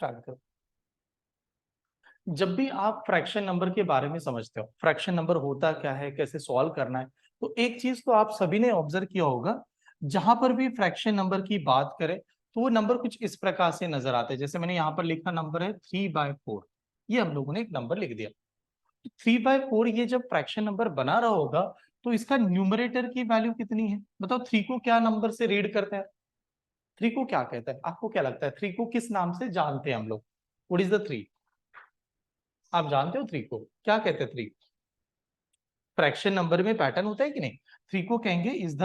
Start करो। जब भी आप फ्रैक्शन नंबर के बारे में समझते हो, फ्रैक्शन नंबर होता क्या है, कैसे सॉल्व करना है, तो एक चीज तो आप सभी ने ऑब्जर्व किया होगा, जहां पर भी फ्रैक्शन नंबर की बात करें तो वो नंबर कुछ इस प्रकार से नजर आते हैं। जैसे मैंने यहाँ पर लिखा नंबर है 3/4, ये हम लोगों ने एक नंबर लिख दिया। 3/4 ये जब फ्रैक्शन नंबर बना रहा होगा तो इसका न्यूमरेटर की वैल्यू कितनी है? बताओ, 3 को क्या नंबर से रीड करते हैं? 3 को क्या कहता है? आपको क्या लगता है 3 को किस नाम से जानते हैं हम लोग? What is the 3? आप जानते हो 3 को क्या कहते हैं? 3 फ्रैक्शन नंबर में पैटर्न होता है कि नहीं? 3 को कहेंगे इज द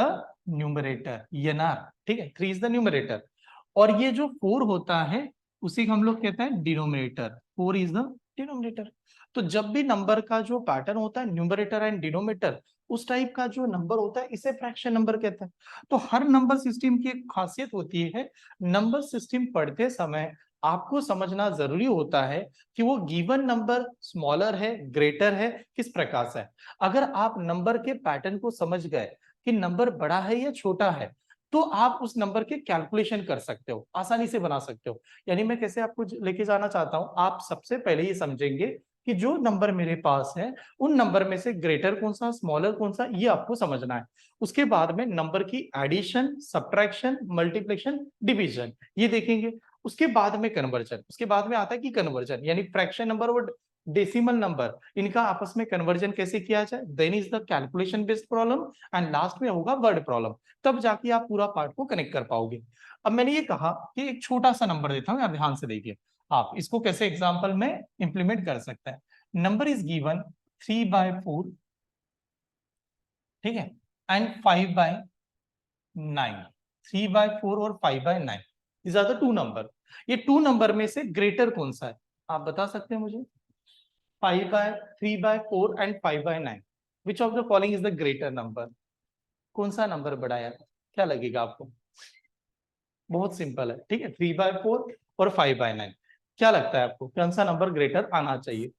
न्यूमरेटर, एनआर। ठीक है, 3 इज द न्यूमरेटर। और ये जो 4 होता है उसी को हम लोग कहते हैं डिनोमिनेटर। 4 is the denominator. तो जब भी नंबर का जो पैटर्न होता है न्यूमरेटर एंड डिनोमिनेटर, उस टाइप का जो नंबर होता है इसे फ्रैक्शन नंबर कहते हैं। तो हर नंबर सिस्टम की एक खासियत होती है, नंबर सिस्टम पढ़ते समय आपको समझना जरूरी होता है कि वो गिवन नंबर स्मॉलर है, ग्रेटर है, किस प्रकार से है। अगर आप नंबर के पैटर्न को समझ गए कि नंबर बड़ा है या छोटा है, तो आप उस नंबर के कैलकुलेशन कर सकते हो, आसानी से बना सकते हो। यानी मैं कैसे आपको लेके जाना चाहता हूं, आप सबसे पहले ये समझेंगे कि जो नंबर मेरे पास है उन नंबर में से ग्रेटर कौन सा, स्मॉलर कौन सा, ये आपको समझना है। उसके बाद में नंबर की एडिशन, सब्ट्रैक्शन, मल्टीप्लिकेशन, डिवीजन ये देखेंगे। उसके बाद में कन्वर्जन, उसके बाद में आता है कि कन्वर्जन यानी फ्रैक्शन नंबर और डेसिमल नंबर, इनका आपस में कन्वर्जन कैसे किया जाए, then is the calculation based problem, and last में होगा वर्ड प्रॉब्लम। तब जाके आप पूरा पार्ट को कनेक्ट कर पाओगे। अब मैंने ये कहा कि एक छोटा सा नंबर देता हूं, आप ध्यान से देखिए आप इसको कैसे एग्जाम्पल में इंप्लीमेंट कर सकते हैं। नंबर इज गिवन 3/4, ठीक है, एंड 5/9। 3/4 और 5/9, these are the two number. ये टू नंबर में से ग्रेटर कौन सा है, आप बता सकते हैं मुझे? 3/4 and 5/9, which of the following is the greater number? कौन सा नंबर बड़ा है, क्या लगेगा आपको? बहुत सिंपल है, ठीक है, 3/4 और 5/9। क्या लगता है आपको कौन सा नंबर ग्रेटर आना चाहिए?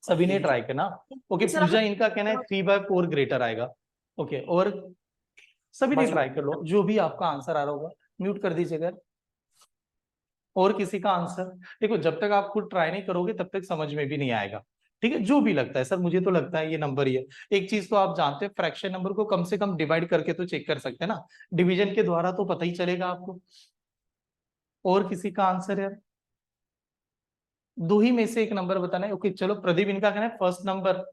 सभी ने ट्राई करना। ओके, पूजा इनका कहना है 3/4 ग्रेटर आएगा। ओके, और सभी ने ट्राई कर लो, जो भी आपका आंसर आ रहा होगा म्यूट कर दीजिएगा। और किसी का आंसर? देखो, जब तक आप खुद ट्राई नहीं करोगे तब तक समझ में भी नहीं आएगा। ठीक है, जो भी लगता है सर मुझे तो लगता है ये नंबर ही है। एक चीज तो आप जानते हैं, फ्रैक्शन नंबर को कम से कम डिवाइड करके तो चेक कर सकते हैं ना, डिवीजन के द्वारा तो पता ही चलेगा आपको। और किसी का आंसर है? दो ही में से एक नंबर बताना है। ओके चलो, प्रदीप इनका कहना है फर्स्ट नंबर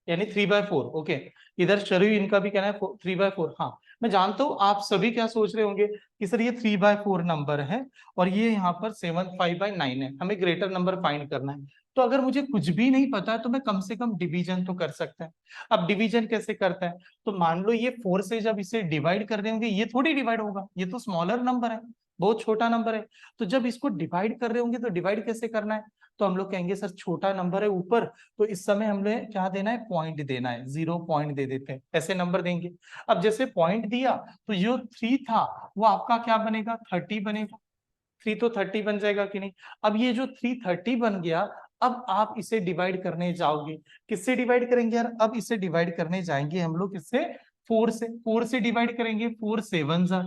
यानी 3/4। ओके, इधर शरीर इनका भी कहना है 3/4। हाँ, मैं जानता हूँ आप सभी क्या सोच रहे होंगे कि सर ये 3/4 नंबर है और ये यहाँ पर 5/9 है, हमें ग्रेटर नंबर फाइंड करना है। तो अगर मुझे कुछ भी नहीं पता है तो मैं कम से कम डिवीजन तो कर सकता है। अब डिवीजन कैसे करता है? तो मान लो ये 4 से जब इसे डिवाइड कर देंगे, ये थोड़ी डिवाइड होगा, ये तो स्मॉलर नंबर है, बहुत छोटा नंबर है। तो जब इसको डिवाइड कर रहे होंगे तो डिवाइड कैसे करना है? तो हम लोग कहेंगे सर छोटा नंबर है ऊपर, तो इस समय हमें क्या देना है, पॉइंट देना है, 0 पॉइंट दे देते हैं, ऐसे नंबर देंगे। अब जैसे पॉइंट दिया तो जो 3 था वो आपका क्या बनेगा, 30 बनेगा। 3 तो 30 बन जाएगा कि नहीं? अब ये जो 330 बन गया, अब आप इसे डिवाइड करने जाओगे, किससे डिवाइड करेंगे यार? अब इसे डिवाइड करने जाएंगे हम लोग किससे? 4 से। 4 से डिवाइड करेंगे, 4 7 जार,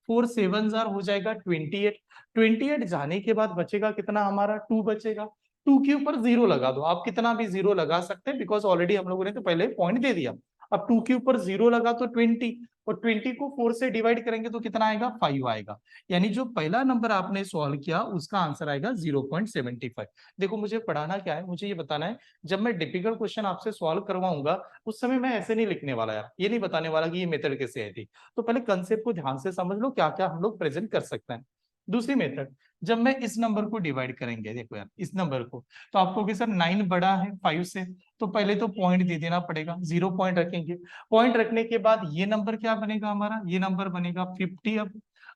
4 7 जार हो जाएगा 28। 28 जाने के बाद बचेगा कितना हमारा, 2 बचेगा। 2 के ऊपर 0 लगा दो, आप कितना भी 0 लगा सकते हैं बिकॉज ऑलरेडी हम लोगों ने तो पहले पॉइंट दे दिया। अब 2 के ऊपर 0 लगा तो 20, और 20 को 4 से डिवाइड करेंगे तो कितना आएगा, 5 आएगा। यानी जो पहला नंबर आपने सॉल्व किया उसका आंसर आएगा 0.75। देखो, मुझे पढ़ाना क्या है, मुझे ये बताना है, जब मैं डिफिकल्ट क्वेश्चन आपसे सॉल्व करवाऊंगा उस समय मैं ऐसे नहीं लिखने वाला यार, ये नहीं बताने वाला कि ये मेथड कैसे आई थी। तो पहले कंसेप्ट को ध्यान से समझ लो, क्या क्या हम लोग प्रेजेंट कर सकते हैं। दूसरी मेथड, जब मैं इस नंबर को डिवाइड करेंगे, देखो यार इस नंबर को, तो आपको कि सर 9 बड़ा है 5 से, तो पहले तो पॉइंट दे देना पड़ेगा, 0 पॉइंट रखेंगे। पॉइंट रखने के बाद ये नंबर क्या बनेगा हमारा, ये नंबर बनेगा 50।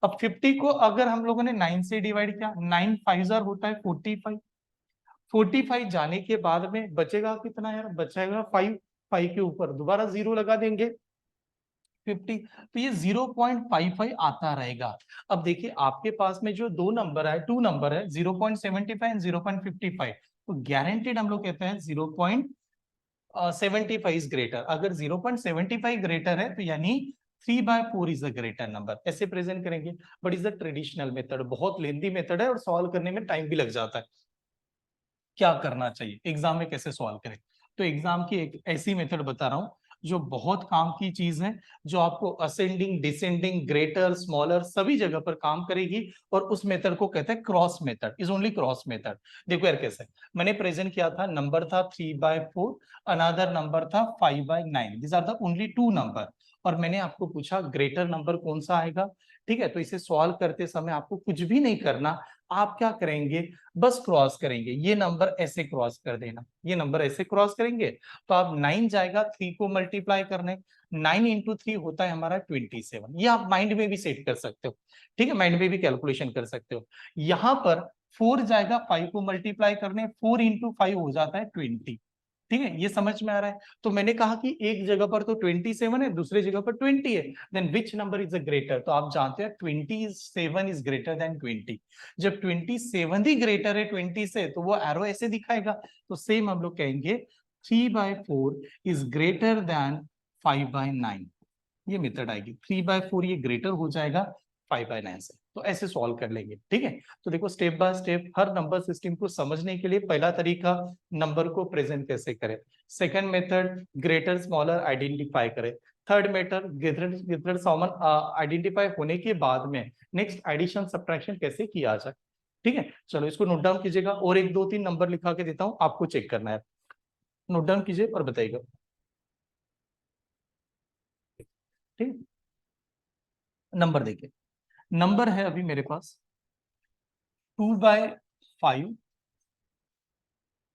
अब 50 को अगर हम लोगों ने 9 से डिवाइड किया, 9 5 जार होता है 45। 45 जाने के बाद में बचेगा कितना यार, बचेगा 5। 5 के ऊपर दोबारा 0 लगा देंगे, 50। तो ये 0.55 आता रहेगा। अब देखिए आपके पास में जो दो नंबर है, टू नंबर है, 0.75 एंड 0.55, तो गारंटेड हम लोग कहते हैं 0.75 इज ग्रेटर। अगर 0.75 ग्रेटर है तो यानी 3/4 इज अ ग्रेटर नंबर, ऐसे प्रेजेंट करेंगे। But is the traditional method, बहुत लेंथी मेथड है और सॉल्व करने में टाइम भी लग जाता है। क्या करना चाहिए एग्जाम में, कैसे सॉल्व करें? तो एग्जाम की एक ऐसी मेथड बता रहा हूं जो बहुत काम की चीज है, जो आपको असेंडिंग, डिसेंडिंग, ग्रेटर, स्मॉलर सभी जगह पर काम करेगी। और उस मेथड को कहते हैं cross method, is only cross method. देखो यार कैसे मैंने प्रेजेंट किया था, नंबर था 3/4, अनदर नंबर था 5/9, this are the only two number. और मैंने आपको पूछा ग्रेटर नंबर कौन सा आएगा। ठीक है, तो इसे सॉल्व करते समय आपको कुछ भी नहीं करना, आप क्या करेंगे, बस क्रॉस करेंगे, ये नंबर ऐसे क्रॉस कर देना, ये नंबर ऐसे क्रॉस करेंगे तो आप 9 जाएगा 3 को मल्टीप्लाई करने, 9 इंटू 3 होता है हमारा 27। ये आप माइंड में भी सेट कर सकते हो, ठीक है, माइंड में भी कैलकुलेशन कर सकते हो। यहां पर 4 जाएगा 5 को मल्टीप्लाई करने, 4 इंटू 5 हो जाता है 20। ठीक है, ये समझ में आ रहा है? तो मैंने कहा कि एक जगह पर तो 27 है, दूसरी जगह पर 20 है, then which number is a greater? तो आप जानते हैं 27 इज ग्रेटर देन 20। जब 27 ही ग्रेटर है 20 से, तो वो एरो ऐसे दिखाएगा। तो सेम हम लोग कहेंगे 3/4 इज ग्रेटर देन 5/9, ये मेथड आएगी। 3/4 ये ग्रेटर हो जाएगा 5/9 से, तो ऐसे सॉल्व कर लेंगे। ठीक है, तो देखो step by step her number system को समझने के लिए पहला तरीका नंबर को प्रेजेंट कैसे करें, second method greater smaller identify करें, third method greater greater common identify होने के बाद में नेक्स्ट एडिशन सब्ट्रैक्शन कैसे किया जाए। ठीक है, चलो इसको नोट डाउन कीजिएगा, और एक दो तीन नंबर लिखा के देता हूं, आपको चेक करना है, नोट डाउन कीजिए और बताइएगा। ठीक, नंबर देखिए, नंबर है अभी मेरे पास 2/5,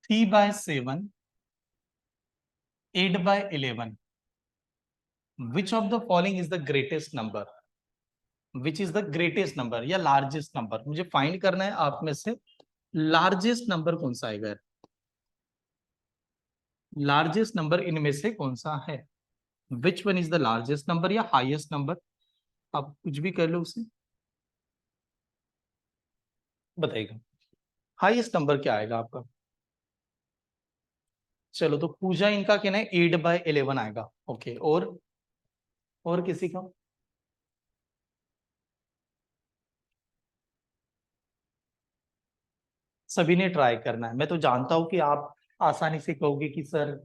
3/7, 8/11। Which of the following is the greatest number? Which is the greatest number या लार्जेस्ट नंबर, मुझे फाइंड करना है आप में से लार्जेस्ट नंबर कौन सा आएगा, लार्जेस्ट नंबर इनमें से कौन सा है? Which one is the largest number या हाईएस्ट नंबर, आप कुछ भी कर लो उसे, बताइएगा हाईएस्ट नंबर क्या आएगा आपका। चलो तो पूजा इनका कहना है 8/11 आएगा। ओके, और किसी का? सभी ने ट्राई करना है, मैं तो जानता हूं कि आप आसानी से कहोगे कि सर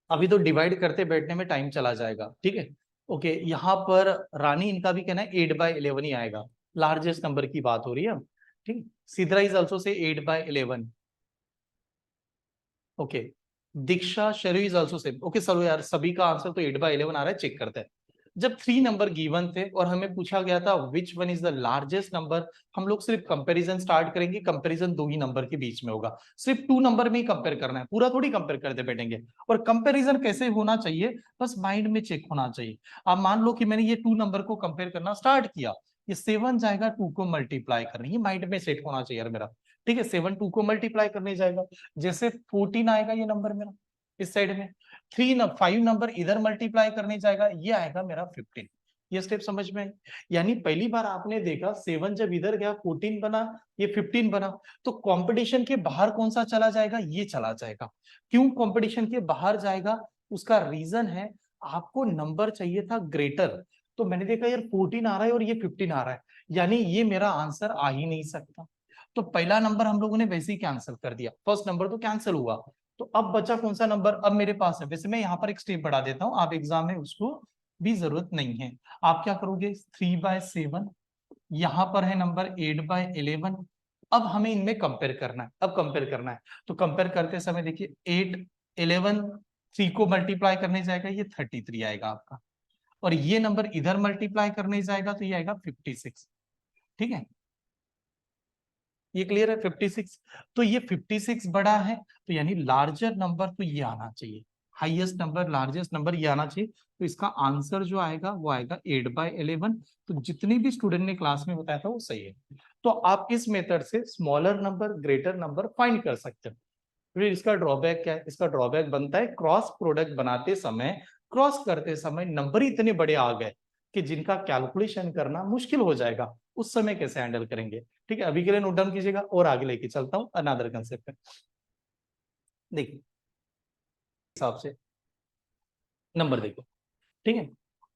अभी तो डिवाइड करते बैठने में टाइम चला जाएगा। ठीक है, ओके, यहाँ पर रानी इनका भी कहना है 8/11 ही आएगा, लार्जेस्ट नंबर की बात हो रही है। ठीक, सिद्रा इज ऑल्सो से 8/11। Okay, Diksha Sheru is also same. Okay चलो यार, सभी का आंसर तो 8/11 आ रहा है, चेक करते हैं। जब 3 नंबर गिवन थे और हमें पूछा गया था which one is the largest number, हम लोग सिर्फ कंपैरिजन स्टार्ट करेंगे, कंपैरिजन दो ही नंबर के बीच में होगा, सिर्फ 2 नंबर में ही कंपेयर करना है, पूरा थोड़ी कंपेयर करते बैठेंगे। और कंपैरिजन कैसे होना चाहिए, बस माइंड में चेक होना चाहिए। अब मान लो कि मैंने ये 2 नंबर को कंपेयर करना स्टार्ट किया, ये 7 जाएगा 2 को मल्टीप्लाई करने, ये माइंड में सेट होना चाहिए यार मेरा। ठीक है, 7 2 को मल्टीप्लाई करने जाएगा, जैसे 14 आएगा ये नंबर मेरा इस साइड में, 5 नंबर इधर मल्टीप्लाई करने जाएगा, ये आएगा मेरा 15। ये स्टेप समझ में आई? यानी पहली बार आपने देखा 7 जब इधर गया 14 बना, ये 15 बना, तो कंपटीशन के बाहर कौन सा चला जाएगा, ये चला जाएगा। क्यों कंपटीशन के बाहर जाएगा, उसका रीजन है आपको नंबर चाहिए था ग्रेटर, तो मैंने देखा यार 14 आ रहा है और ये 15 आ रहा है, यानी ये मेरा आंसर आ ही नहीं सकता। तो पहला नंबर हम लोगों ने वैसे ही कैंसिल कर दिया, फर्स्ट नंबर तो कैंसिल हुआ। तो अब बचा कौन सा नंबर, अब मेरे पास है, वैसे मैं यहाँ पर एक स्टेप बढ़ा देता हूँ, आप एग्जाम में उसको भी जरूरत नहीं है। आप क्या करोगे, 3/7, यहाँ पर है नंबर 8/11। अब हमें इनमें कंपेयर करना है, अब कंपेयर करना है, तो कंपेयर करते समय देखिए 8 11 3 को मल्टीप्लाई करने जाएगा, ये 33 आएगा आपका, और ये नंबर इधर मल्टीप्लाई करने जाएगा तो ये आएगा 56। ठीक है, ये क्लियर है 56, तो ये 56 बड़ा है, तो यानी लार्जर नंबर तो ये आना चाहिए, हाईएस्ट नंबर लार्जेस्ट नंबर ये आना चाहिए। तो इसका आंसर जो आएगा वो आएगा 8/11। तो जितने भी स्टूडेंट ने क्लास में बताया था वो सही है। तो आप इस मेथड से smaller number greater number find कर सकते हो। फिर इसका ड्रॉबैक क्या है, इसका ड्रॉबैक बनता है क्रॉस प्रोडक्ट बनाते समय, क्रॉस करते समय नंबर इतने बड़े आ गए कि जिनका कैलकुलेशन करना मुश्किल हो जाएगा, उस समय कैसे हैंडल करेंगे। ठीक है, अभी के लिए नोट डाउन कीजिएगा और आगे लेके चलता हूं अनदर कंसेप्ट पे। देखिए हिसाब से नंबर देखो, ठीक है,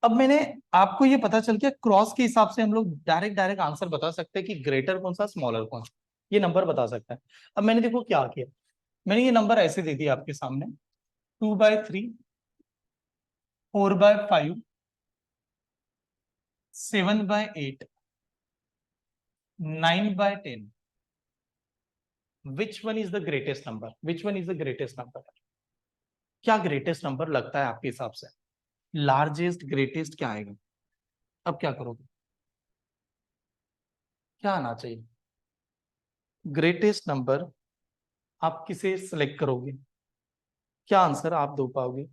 अब मैंने आपको ये पता चल गया, क्रॉस के हिसाब से हम लोग डायरेक्ट आंसर बता सकते हैं कि ग्रेटर कौन सा स्मॉलर कौन सा, ये नंबर बता सकता है। अब मैंने देखो क्या किया, मैंने ये नंबर ऐसे दे दिया आपके सामने, 2/3, 4/5, 7/8, 9/10, which one is the greatest number, which one is the greatest number? क्या ग्रेटेस्ट नंबर लगता है आपके हिसाब से? लार्जेस्ट ग्रेटेस्ट क्या आएगा? अब क्या करोगे, क्या आना चाहिए? ग्रेटेस्ट नंबर आप किसे सिलेक्ट करोगे, क्या आंसर आप दो पाओगे?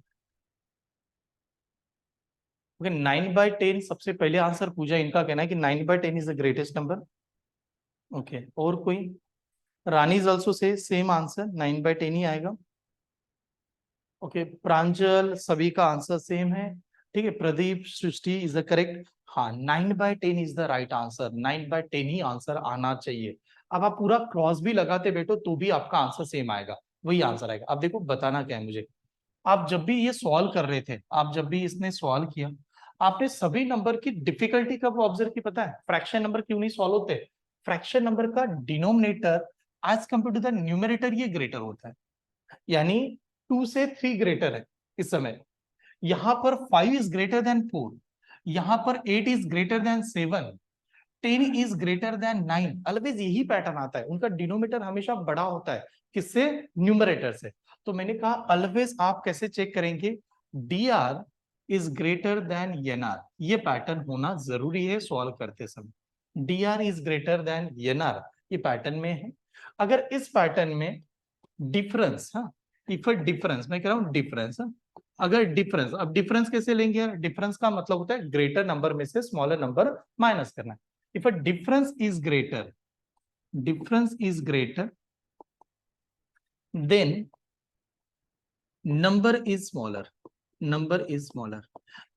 ओके, 9/10 सबसे पहले आंसर पूजा इनका कहना है कि 9/10 is the greatest number. Okay, और कोई? Rani is also say same answer, 9/10 ही आएगा। ओके, प्रांजल सभी का आंसर सेम है। ठीक है, प्रदीप सृष्टि इज द करेक्ट। हाँ, 9/10 is the right answer, 9/10 he answer आना चाहिए। अब आप पूरा क्रॉस भी लगाते बैठो तो भी आपका आंसर सेम आएगा, वही आंसर आएगा। अब देखो बताना क्या है मुझे, आप जब भी ये सॉल्व कर रहे थे, आप जब भी इसने सॉल्व किया, आपने सभी नंबर की डिफिकल्टी कब ऑब्जर्व की पता है? फ्रैक्शन नंबर क्यों नहीं सॉल्व होते? फ्रैक्शन नंबर का denominator as compare to the numerator ये ग्रेटर होता है, यानी 2 से 3 ग्रेटर है इस समय। यहां पर 5 इज ग्रेटर देन 4, यहां पर 8 is greater then 7, 10 is greater then 9। Always यही पैटर्न आता है, उनका डिनोमिनेटर हमेशा बड़ा होता है, किससे? न्यूमरेटर से। तो मैंने कहा ऑलवेज आप कैसे चेक करेंगे, D R is greater than N R, ये पैटर्न होना जरूरी है सॉल्व करते समय। D R is greater than N R, ये पैटर्न में है। अगर इस पैटर्न में डिफरेंस, हाँ, इफ डिफरेंस, मैं कह रहा हूं डिफरेंस, अगर डिफरेंस, अब डिफरेंस कैसे लेंगे यार? डिफरेंस का मतलब होता है ग्रेटर नंबर में से स्मॉलर नंबर माइनस करना। If a difference is greater, difference is greater, then number is smaller, number is smaller।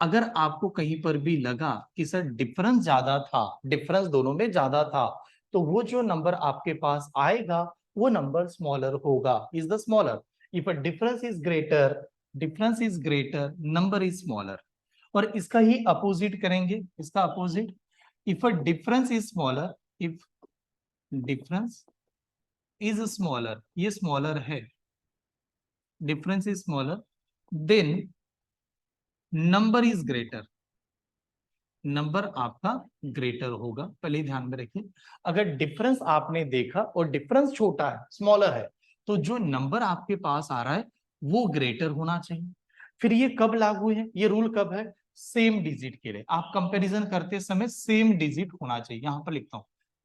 अगर आपको कहीं पर भी लगा कि सर डिफरेंस ज्यादा था, डिफरेंस दोनों में ज्यादा था, तो वो जो नंबर आपके पास आएगा वो नंबर स्मॉलर होगा, is the smaller. If a difference is greater, difference is greater, number is smaller. और इसका ही अपोजिट करेंगे, इसका opposite, if a difference is smaller, if difference is smaller, ये स्मॉलर है, difference is smaller, then number is greater, number आपका greater होगा। पहले ध्यान में रखिए, अगर डिफरेंस आपने देखा और डिफरेंस छोटा है, स्मॉलर है, तो जो नंबर आपके पास आ रहा है वो ग्रेटर होना चाहिए। फिर ये कब लागू है, ये रूल कब है? सेम डिजिट के लिए आप कंपैरिजन करते समय सेम डिजिट होना चाहिए, यहां पर लिखता हूं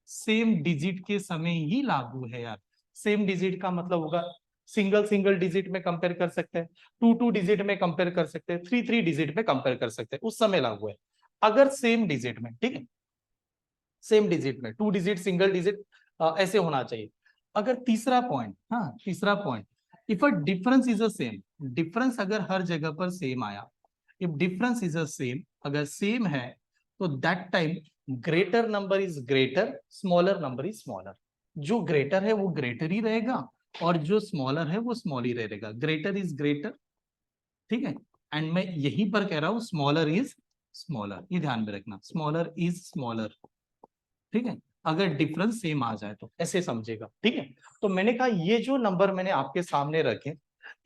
सेम डिजिट के समय ही लागू है यार। सेम डिजिट का मतलब होगा सिंगल सिंगल डिजिट में कंपेयर कर सकते हैं, 2 डिजिट में कंपेयर कर सकते हैं, 3 डिजिट में कंपेयर कर सकते हैं, उस समय लागू है। अगर सेम डिजिट में, ठीक है, सेम डिजिट में 2 डिजिट, सिंगल डिजिट, ऐसे होना चाहिए। अगर तीसरा पॉइंट, हाँ तीसरा point, if a difference is a same, difference अगर हर जगह पर सेम आया, if difference is a same, अगर सेम है, तो that time greater number is greater, smaller number is smaller. जो ग्रेटर है वो ग्रेटर ही रहेगा और जो स्मॉलर है वो स्मॉल ही रहेगा, ग्रेटर इज ग्रेटर। ठीक है, एंड मैं यहीं पर कह रहा हूं स्मॉलर इज स्मॉलर, ये ध्यान में रखना, स्मॉलर इज स्मॉलर। ठीक है, अगर डिफरेंस सेम आ जाए तो ऐसे समझेगा। ठीक है, तो मैंने कहा ये जो नंबर मैंने आपके सामने रखे,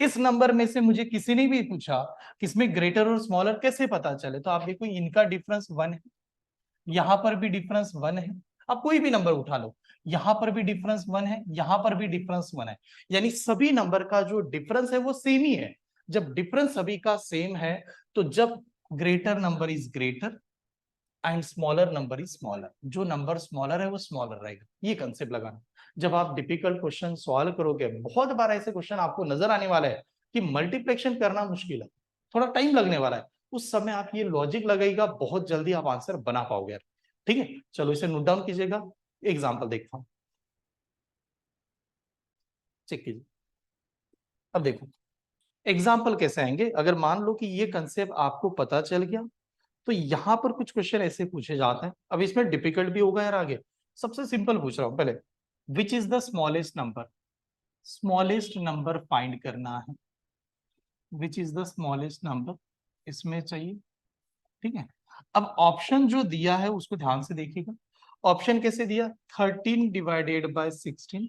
इस नंबर में से मुझे किसी ने भी पूछा कि इसमें ग्रेटर और स्मॉलर कैसे पता चले, तो आप देखो इनका डिफरेंस 1 है, यहां पर भी डिफरेंस 1 है। आप कोई भी नंबर उठा लो, यहां पर भी डिफरेंस 1 है, यहां पर भी डिफरेंस 1 है, यानी सभी नंबर का जो डिफरेंस है वो सेम ही है। जब डिफरेंस सभी का सेम है, तो जब greater number is greater and smaller number is smaller, जो नंबर स्मॉलर है वो स्मॉलर रहेगा, ये कंसेप्ट लगाना। जब आप डिफिकल्ट क्वेश्चन सॉल्व करोगे, बहुत बार ऐसे क्वेश्चन आपको नजर आने वाला है कि मल्टीप्लिकेशन करना मुश्किल है, थोड़ा टाइम लगने वाला है, उस समय आप ये लॉजिक लगाइएगा, बहुत जल्दी आप आंसर बना पाओगे। ठीक है, चलो इसे नोट डाउन कीजिएगा, एग्जाम्पल देखता हूं, चेक कीजिए। अब देखो एग्जाम्पल कैसे आएंगे, अगर मान लो कि ये कंसेप्ट आपको पता चल गया, तो यहां पर कुछ क्वेश्चन ऐसे पूछे जाते हैं। अब इसमें डिफिकल्ट भी होगा यार आगे, सबसे सिंपल पूछ रहा हूं पहले, which is the smallest number, smallest number find करना है, which is the smallest number इसमें चाहिए। ठीक है। अब ऑप्शन जो दिया है उसको ध्यान से देखिएगा। ऑप्शन कैसे दिया, 13 divided by 16,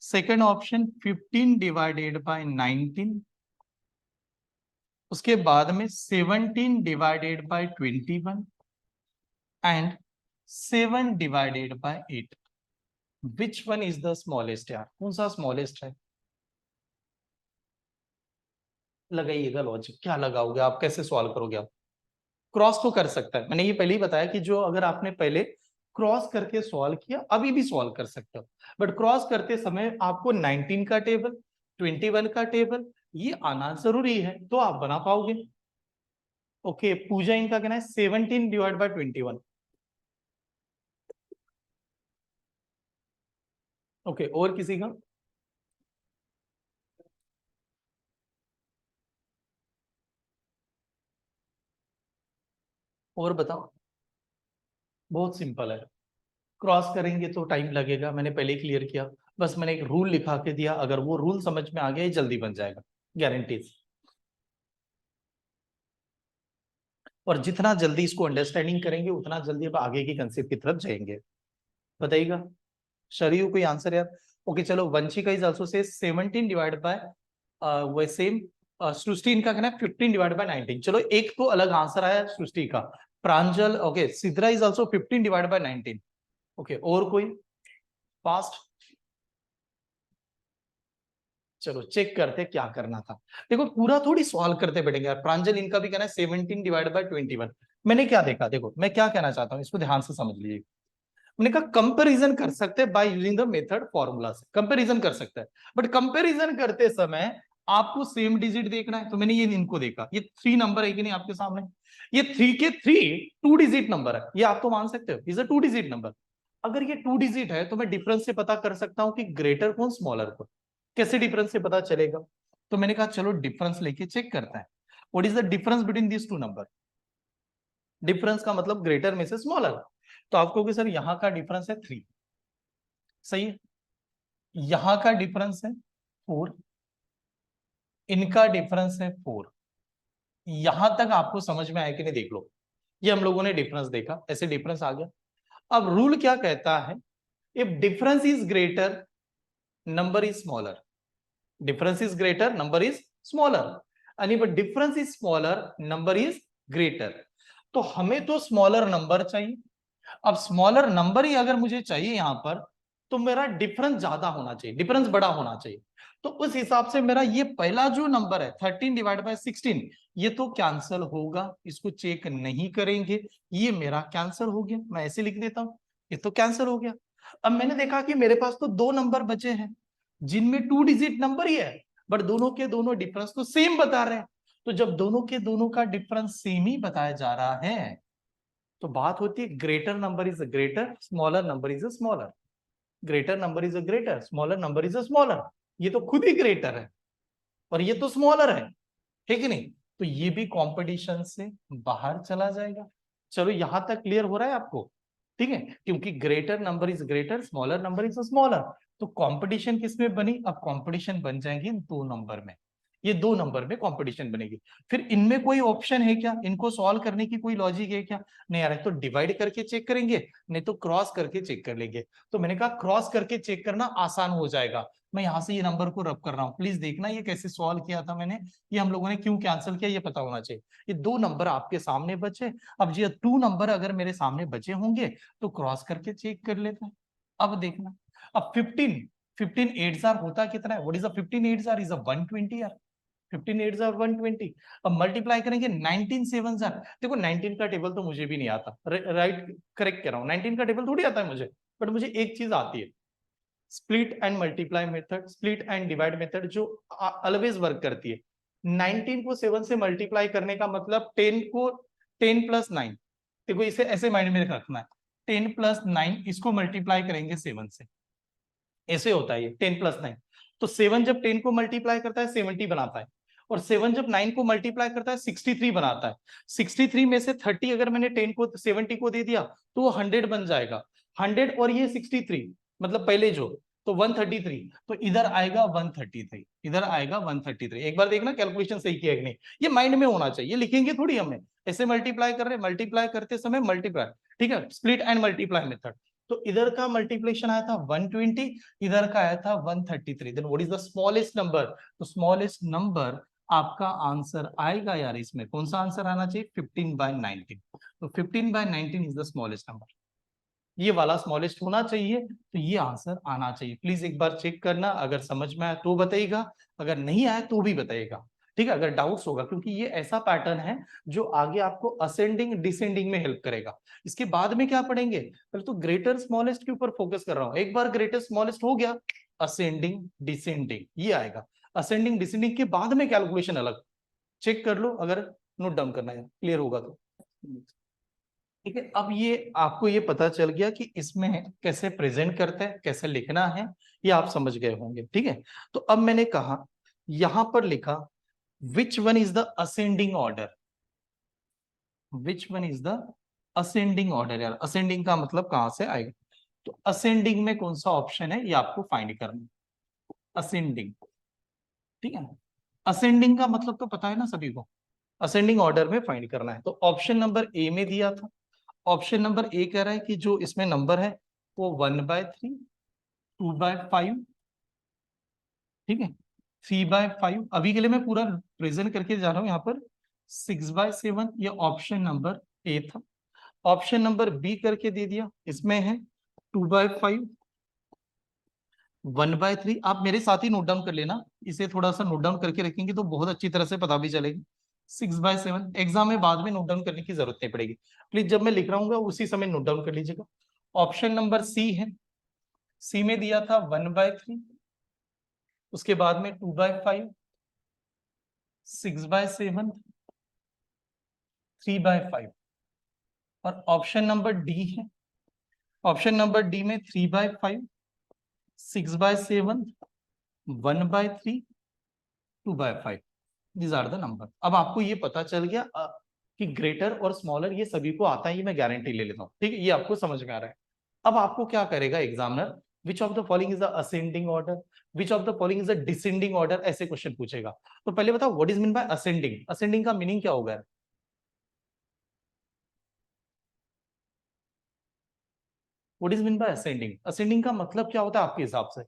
second option 15 divided by 19, उसके बाद में 17 divided by 21 and 7 divided by 8। Which one is the smallest यार, कौन सा स्मॉलेस्ट है? लगाइएगा लॉजिक, क्या लगाओगे आप, कैसे सॉल्व करोगे आप? क्रॉस तो कर सकता है, मैंने ये पहले ही बताया कि जो अगर आपने पहले क्रॉस करके सॉल्व किया अभी भी सॉल्व कर सकते हो, बट क्रॉस करते समय आपको 19 का टेबल, 21 का टेबल ये आना जरूरी है तो आप बना पाओगे। ओके, पूजा इनका कहना है 17 डिवाइड बाय 21। ओके, और किसी का? और बताओ। बहुत सिंपल है, क्रॉस करेंगे तो टाइम लगेगा, मैंने पहले क्लियर किया, बस मैंने एक रूल लिखा के दिया, अगर वो रूल समझ में आ गया ये जल्दी बन जाएगा, गारंटीज। और जितना जल्दी इसको अंडरस्टैंडिंग करेंगे उतना जल्दी अब आगे की कंसेप्ट की तरफ जाएंगे। बताइएगा शरीर कोई आंसर यार? ओके चलो, Vanshika is also say 17 divide by वो सेम, सृष्टि इनका कहना है 15 डिवाइड बाय 19। चलो एक तो अलग आंसर आया सृष्टि का। Pranjal okay, Sidra is also 15 divide by 19। Okay, और कोई फास्ट? चलो चेक करते क्या करना था। देखो पूरा थोड़ी सॉल्व करते बैठेंगे यार। प्रांजल इनका भी कहना है 17 डिवाइड बाय 21। मैंने क्या देखा, देखो मैं क्या कहना चाहता हूँ इसको ध्यान से समझ लीजिए। मैंने कहा कंपैरिजन कर सकते हैं by using the method formula से, कंपैरिजन कर सकते हैं, बट कंपैरिजन करते समय आपको सेम डिजिट देखना है। तो मैंने ये इनको देखा, ये 3 नंबर है कि नहीं आपके सामने, ये 3 के 3 2 डिजिट नंबर है, ये आप तो मान सकते हो इज अ 2 डिजिट नंबर। अगर ये 2 डिजिट है तो मैं डिफरेंस से पता कर सकता हूं कि ग्रेटर कौन स्मॉलर कौन। कैसे डिफरेंस से पता चलेगा? तो मैंने कहा चलो डिफरेंस लेके चेक करता है। What is the difference between these two number? Difference का मतलब ग्रेटर में से स्मॉलर। तो आपको कि सर यहां का डिफरेंस है 3, सही है, यहां का डिफरेंस है 4, इनका डिफरेंस है 4। यहां तक आपको समझ में आया कि नहीं देख लो, ये हम लोगों ने डिफरेंस देखा, ऐसे डिफरेंस आ गया। अब रूल क्या कहता है, if difference is greater number is smaller, difference is greater number is smaller, and if difference is smaller number is greater। तो हमें तो स्मॉलर नंबर चाहिए। अब स्मॉलर नंबर ही अगर मुझे चाहिए यहां पर, तो मेरा डिफरेंस ज्यादा होना चाहिए, डिफरेंस बड़ा होना चाहिए। तो उस हिसाब से मेरा ये पहला जो नंबर है 13 डिवाइड बाय 16, ये तो कैंसिल होगा, इसको चेक नहीं करेंगे, ये मेरा कैंसिल हो गया, मैं ऐसे लिख देता हूं, ये तो कैंसिल हो गया। अब मैंने देखा कि मेरे पास तो 2 नंबर बचे हैं जिनमें 2 डिजिट नंबर ही है, बट दोनों के दोनों डिफरेंस तो सेम बता रहे हैं। तो जब दोनों के दोनों का डिफरेंस सेम ही बताया जा रहा है, तो बात होती है greater number is a greater, smaller number is a smaller, greater number is a greater, smaller number is a smaller. ये तो खुद ही ग्रेटर है और ये तो स्मॉलर है, ठीक है नहीं? तो ये भी कंपटीशन से बाहर चला जाएगा। चलो यहां तक क्लियर हो रहा है आपको? ठीक है, क्योंकि greater number is greater, smaller number is smaller. तो कंपटीशन किसमें बनी? अब कंपटीशन बन जाएंगी इन 2 नंबर में, ये 2 नंबर में कंपटीशन बनेगी। फिर इनमें कोई ऑप्शन है क्या, इनको सॉल्व करने की कोई लॉजिक है क्या? नहीं यार, तो डिवाइड करके चेक करेंगे, नहीं तो क्रॉस करके चेक कर लेंगे। तो मैंने कहा क्रॉस करके चेक करना आसान हो जाएगा। मैं यहां से ये नंबर को रब कर रहा हूं, प्लीज देखना ये कैसे सॉल्व किया था मैंने, ये हम लोगों ने क्यों कैंसिल किया ये पता होना चाहिए। ये 2 नंबर आपके सामने बचे। अब ये 2 नंबर अगर मेरे सामने बचे होंगे तो क्रॉस करके चेक कर लेते हैं। अब देखना, अब 15 8 जार होता कितना है? What is a 15 8 jar? Is a 120 यार, 15 8 जार 120। अब मल्टीप्लाई करेंगे 19 7 जार। देखो 19 का टेबल तो मुझे भी नहीं आता, राइट करेक्ट कह रहा हूँ, 19 का टेबल थोड़ी आता है मुझे, बट मुझे एक चीज आती है, split and multiply method, split and divide method जो ऑलवेज वर्क करती है। 19 को 7 से मल्टीप्लाई करने का मतलब 10 को 10 प्लस 9, देखो इसे ऐसे माइंड में रखना है, 10 प्लस 9 इसको मल्टीप्लाई करेंगे 7 से, ऐसे होता है ये 10 प्लस 9। तो 7 जब 10 को मल्टीप्लाई करता है 70 बनाता है, और 7 जब 9 को मल्टीप्लाई करता है 63 बनाता है। 63 में से 30 अगर मैंने 10 को 70 को दे दिया तो वो 100 बन जाएगा। 100 और ये 63 मतलब पहले जो, तो 133, तो इधर आएगा 133, इधर आएगा 133। एक बार देखना कैलकुलेशन सही किया कि नहीं, ये माइंड में होना चाहिए, लिखेंगे थोड़ी हमें ऐसे मल्टीप्लाई कर रहे, मल्टीप्लाई करते समय मल्टीप्लाई, ठीक है, स्प्लिट एंड मल्टीप्लाई मेथड। तो इधर का मल्टीप्लिकेशन आया था 120, इधर का आया था 133। Then what is the smallest number? तो स्मॉलेस्ट नंबर आपका आंसर आएगा यार, इसमें कौन सा आंसर आना चाहिए? 15/19। तो 15/19 इज द स्मॉलेस्ट नंबर, ये वाला स्मॉलेस्ट होना चाहिए, तो ये आंसर आना चाहिए। प्लीज एक बार चेक करना, अगर समझ में आया तो बताइएगा, अगर नहीं आया तो भी बताइएगा, ठीक है, अगर डाउट्स होगा, क्योंकि ये ऐसा पैटर्न है जो आगे आपको असेंडिंग डिसेंडिंग में हेल्प करेगा। इसके बाद में क्या पढ़ेंगे? पहले तो ग्रेटर स्मॉलेस्ट के ऊपर फोकस कर रहा हूं, एक बार ग्रेटर स्मॉलेस्ट हो गया, असेंडिंग डिसेंडिंग ये आएगा, असेंडिंग डिसेंडिंग के बाद में कैलकुलेशन अलग, चेक कर लो अगर नोट डाउन करना है, क्लियर होगा तो। ठीक है, अब ये आपको ये पता चल गया कि इसमें कैसे प्रेजेंट करते हैं, कैसे लिखना है, ये आप समझ गए होंगे, ठीक है। तो अब मैंने कहा यहां पर लिखा which one is the ascending order, which one is the ascending order, यार असेंडिंग का मतलब कहां से आएगा? तो असेंडिंग में कौन सा ऑप्शन है ये आपको फाइंड करना है, असेंडिंग, ठीक है। असेंडिंग का मतलब तो पता है ना सभी को, असेंडिंग ऑर्डर में फाइंड करना है। तो ऑप्शन नंबर ए में दिया था, ऑप्शन नंबर ए कह रहा है कि जो इसमें नंबर है वो 1/3, 2/5, ठीक है, 3/5, अभी के लिए मैं पूरा प्रेजेंट करके जा रहा हूं यहाँ पर, 6/7, ये ऑप्शन नंबर ए था। ऑप्शन नंबर बी करके दे दिया, इसमें है 2/5, 1/3। आप मेरे साथ ही नोट डाउन कर लेना, इसे थोड़ा सा नोट डाउन करके रखेंगे तो बहुत अच्छी तरह से पता भी चलेगी। 6/7 एग्जाम में बाद में नोट डाउन करने की जरूरत नहीं पड़ेगी, प्लीज जब मैं लिख रहा हूँ उसी समय नोट डाउन कर लीजिएगा। ऑप्शन नंबर सी है, सी में दिया था 1/3, उसके बाद में 2/5, 6/7, 3/5, और ऑप्शन नंबर डी है, ऑप्शन नंबर डी में 3/5, 6/7, 1/3, 2/5, दीज आर द नंबर। अब आपको ये पता चल गया कि ग्रेटर और स्मॉलर ये सभी को आता है, ये मैं गारंटी ले लेता हूँ, ठीक है, ये आपको समझ में आ रहा है। अब आपको क्या करेगा examiner, which of the following is the ascending order, which of the following is the descending order, ऐसे क्वेश्चन पूछेगा। तो पहले बताओ what is mean by ascending, ascending का मीनिंग क्या होगा? What is mean by ascending, ascending का मतलब क्या होता है आपके हिसाब से?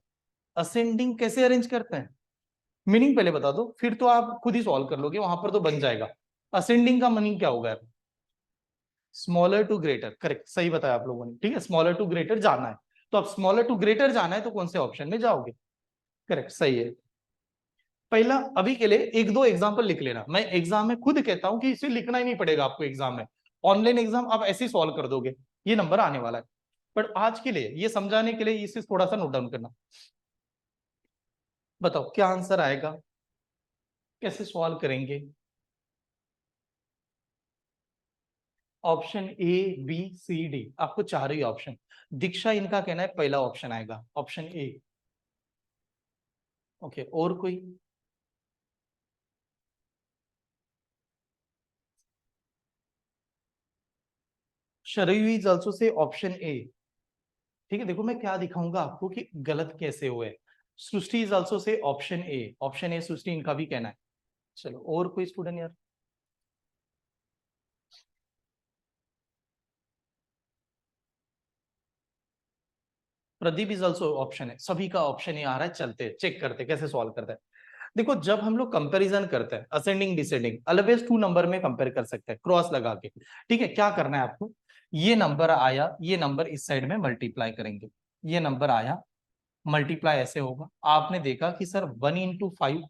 असेंडिंग कैसे अरेंज करते हैं, मीनिंग पहले बता दो, फिर तो आप खुद ही सॉल्व कर लोगे, वहां पर तो बन जाएगा। असेंडिंग का मीनिंग क्या होगा? स्मॉलर टू ग्रेटर, करेक्ट, सही बताया आप लोगों ने, ठीक है, स्मॉलर टू ग्रेटर जाना है, तो अब स्मॉलर टू ग्रेटर जाना है तो कौन से ऑप्शन में जाओगे? करेक्ट, सही है। पहला अभी के लिए एक दो एग्जांपल लिख लेना, मैं एग्जाम में खुद कहता हूं कि इसे लिखना ही नहीं पड़ेगा आपको एग्जाम में, ऑनलाइन एग्जाम आप ऐसे ही सॉल्व कर दोगे, ये नंबर आने वाला है। बट आज के लिए ये समझाने के लिए इसे थोड़ा सा नोट डाउन करना। बताओ क्या आंसर आएगा, कैसे सॉल्व करेंगे? Option A B C D, आपको चार ही ऑप्शन, दीक्षा इनका कहना है पहला ऑप्शन आएगा, ऑप्शन ए। ओके, और कोई? Sharayu is also say option A, ठीक है। देखो मैं क्या दिखाऊंगा आपको कि गलत कैसे हुए। Srishti is also say option A, option A Srishti इनका भी कहना है। चलो और कोई स्टूडेंट यार? प्रदीप इज ऑल्सो ऑप्शन है, सभी का ऑप्शन ही आ रहा है, चलते चेक करते कैसे सॉल्व करते हैं। देखो जब हम लोग कंपैरिजन करते हैं ascending descending, always two number में कंपेयर कर सकते हैं क्रॉस लगा के, ठीक है। क्या करना है आपको, ये नंबर आया, ये नंबर इस साइड में मल्टीप्लाई करेंगे, ये नंबर आया, मल्टीप्लाई ऐसे होगा। आपने देखा कि सर 1 into 5,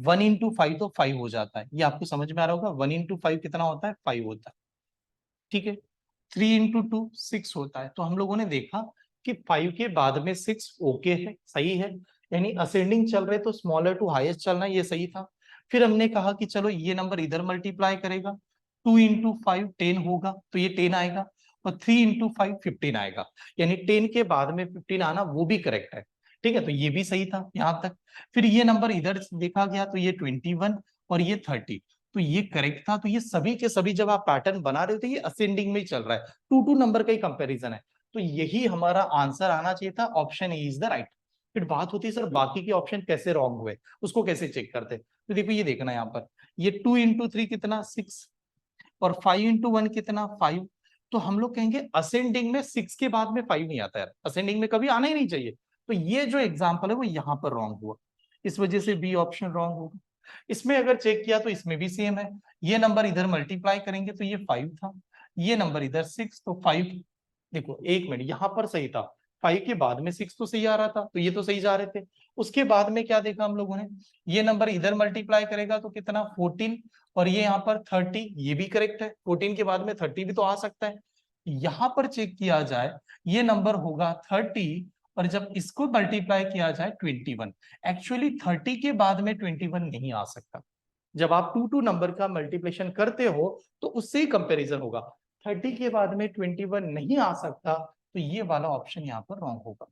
1 into 5 तो 5 हो जाता है, ये आपको समझ में आ रहा होगा, 1 into 5 कितना होता है? 5 होता है, ठीक है। 3 into 2 6 होता है, तो हम लोगों ने देखा कि 5 के बाद में 6 ओके है, सही है, यानी असेंडिंग चल रहे तो स्मॉलर टू हाईएस्ट चलना, ये सही था। फिर हमने कहा कि चलो ये नंबर इधर मल्टीप्लाई करेगा, 2 into 5 10 होगा, तो ये 10 आएगा, और 3 into 5 15 आएगा, यानी 10 के बाद में 15 आना वो भी करेक्ट है, ठीक है, तो ये भी सही था यहां तक। फिर ये नंबर इधर देखा गया तो ये 21 और ये 30, तो ये करेक्ट था। तो ये सभी के सभी जब आप पैटर्न बना रहे हो तो ये असेंडिंग में ही चल रहा है, 2 2 नंबर का ही कंपैरिजन है, तो यही हमारा आंसर आना चाहिए था, option A is the right. फिर बात होती है सर बाकी के ऑप्शन कैसे रॉन्ग हुए, उसको कैसे चेक करते हैं। तो देखो ये देखना यहाँ पर, ये 2 इंटू 3 कितना 6 और 5 इंटू 1 कितना 5। तो हम लोग कहेंगे असेंडिंग में 6 के बाद में 5 नहीं आता है, असेंडिंग में कभी आना ही नहीं चाहिए। तो ये जो एग्जाम्पल है वो यहाँ पर रॉन्ग हुआ, इस वजह से बी ऑप्शन रॉन्ग होगा। इसमें अगर चेक किया तो इसमें भी सेम है, ये नंबर इधर मल्टीप्लाई करेंगे तो ये 5 था, ये नंबर इधर 6 तो 5। देखो एक मिनट, यहाँ पर सही था, 5 के बाद में 6 तो सही आ रहा था, तो ये तो सही जा रहे थे। उसके बाद में क्या देखा हम लोगों ने, ये नंबर इधर मल्टीप्लाई करेगा तो कितना 14 और ये यहाँ पर 30, ये भी करेक्ट है, 14 के बाद में 30 भी तो आ सकता है। यहाँ पर चेक किया जाए ये नंबर होगा 30 और जब इसको मल्टीप्लाई किया जाए 21। एक्चुअली 30 के बाद में 21 नहीं आ सकता। जब आप 2 नंबर का मल्टीप्लिकेशन करते हो तो उससे ही कंपैरिजन होगा। 30 के बाद में 21 नहीं आ सकता, तो ये वाला ऑप्शन यहाँ पर रॉन्ग होगा,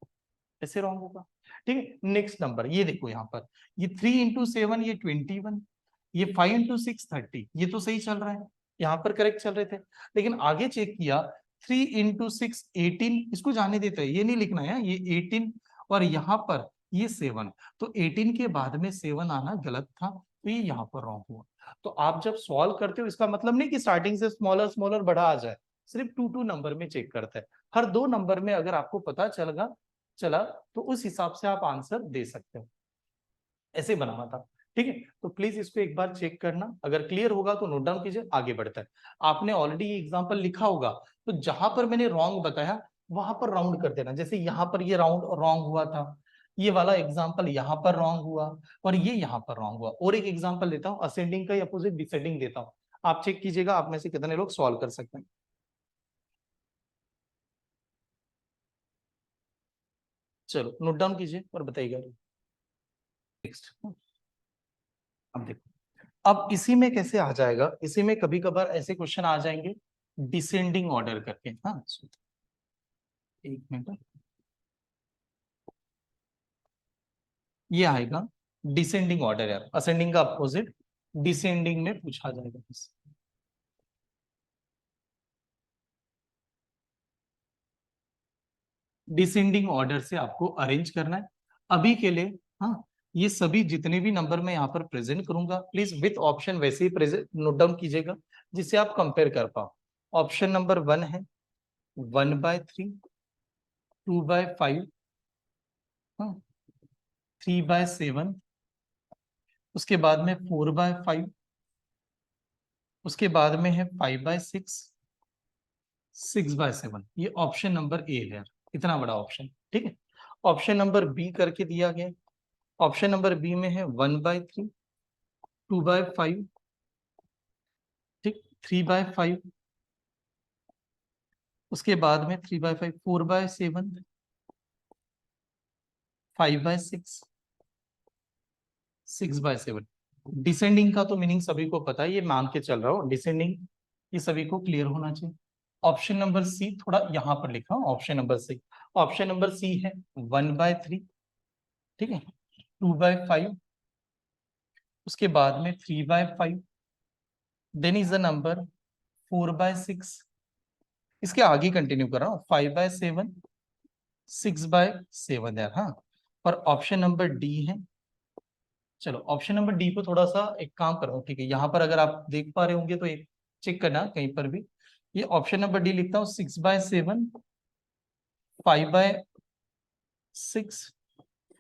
ऐसे रॉन्ग होगा। ठीक है, नेक्स्ट नंबर ये देखो यहाँ पर, ये 3 इंटू 7 ये 21, ये 5 इंटू 6 30, ये तो सही चल रहा है, यहाँ पर करेक्ट चल रहे थे। लेकिन आगे चेक किया 3 इंटू 6 18, इसको जाने देते हैं, ये नहीं लिखना है, ये 18 और यहाँ पर ये 7, तो 18 के बाद में 7 आना गलत था, तो ये यहाँ पर रॉन्ग हुआ। तो आप जब सॉल्व करते हो इसका मतलब नहीं कि स्टार्टिंग से स्मॉलर स्मॉलर बड़ा आ जाए, सिर्फ 2 नंबर में चेक करते हैं। हर 2 नंबर में अगर आपको पता चला तो उस हिसाब से आप आंसर दे सकते हो, ऐसे बनाना था। ठीक है, तो प्लीज इसको एक बार चेक करना, अगर क्लियर होगा तो नोट डाउन कीजिए, आगे बढ़ता है। आपने ऑलरेडी ये एग्जांपल लिखा होगा, तो जहां पर मैंने रॉन्ग बताया वहां पर राउंड कर देना। जैसे यहाँ पर ये राउंड रॉन्ग हुआ था, ये वाला एग्जाम्पल यहाँ पर रॉन्ग हुआ और ये यहाँ पर रॉन्ग हुआ। और एक एग्जाम्पल देता हूँ, असेंडिंग का अपोजिट डिसेंडिंग देता हूँ, आप चेक कीजिएगा आप में से कितने लोग सॉल्व कर सकते हैं। चलो नोट डाउन कीजिए और बताइएगा। नेक्स्ट, अब देखो, अब इसी में कैसे आ जाएगा, इसी में कभी कभार ऐसे क्वेश्चन आ जाएंगे डिसेंडिंग ऑर्डर करके। हाँ एक मिनट, ये आएगा डिसेंडिंग ऑर्डर यार, असेंडिंग का अपोजिट डिसेंडिंग में पूछा जाएगा। डिसेंडिंग ऑर्डर से आपको अरेंज करना है अभी के लिए। हाँ, ये सभी जितने भी नंबर मैं यहाँ पर प्रेजेंट करूंगा प्लीज विथ ऑप्शन वैसे ही प्रेजेंट नोट डाउन कीजिएगा, जिससे आप कंपेयर कर पाओ। ऑप्शन नंबर 1 है 1/3, 2/5, 3/7, उसके बाद में 4/5, उसके बाद में है 5/6, 6/7। ये ऑप्शन नंबर ए है, इतना बड़ा ऑप्शन। ठीक है, ऑप्शन नंबर बी करके दिया गया, ऑप्शन नंबर बी में है 1/3, 2/5, ठीक, 3/5, उसके बाद में 3/5, 4/7, 5/6, 6/7। डिसेंडिंग का तो मीनिंग सभी को पता है, ये मान के चल रहा हूँ डिसेंडिंग, ये सभी को क्लियर होना चाहिए। ऑप्शन नंबर सी थोड़ा यहाँ पर लिखा, option number C, option number C है 1/3, ठीक है, 2/5, उसके बाद में 3/5, देन इज द नंबर 4/6, इसके आगे कंटिन्यू कर रहा हूँ 5/7, 6/7 यार। हाँ, और ऑप्शन नंबर डी है, चलो ऑप्शन नंबर डी को थोड़ा सा एक काम करो, ठीक है, यहाँ पर अगर आप देख पा रहे होंगे तो एक चेक करना कहीं पर भी, ये ऑप्शन नंबर डी लिखता हूँ 6/7, 5/6,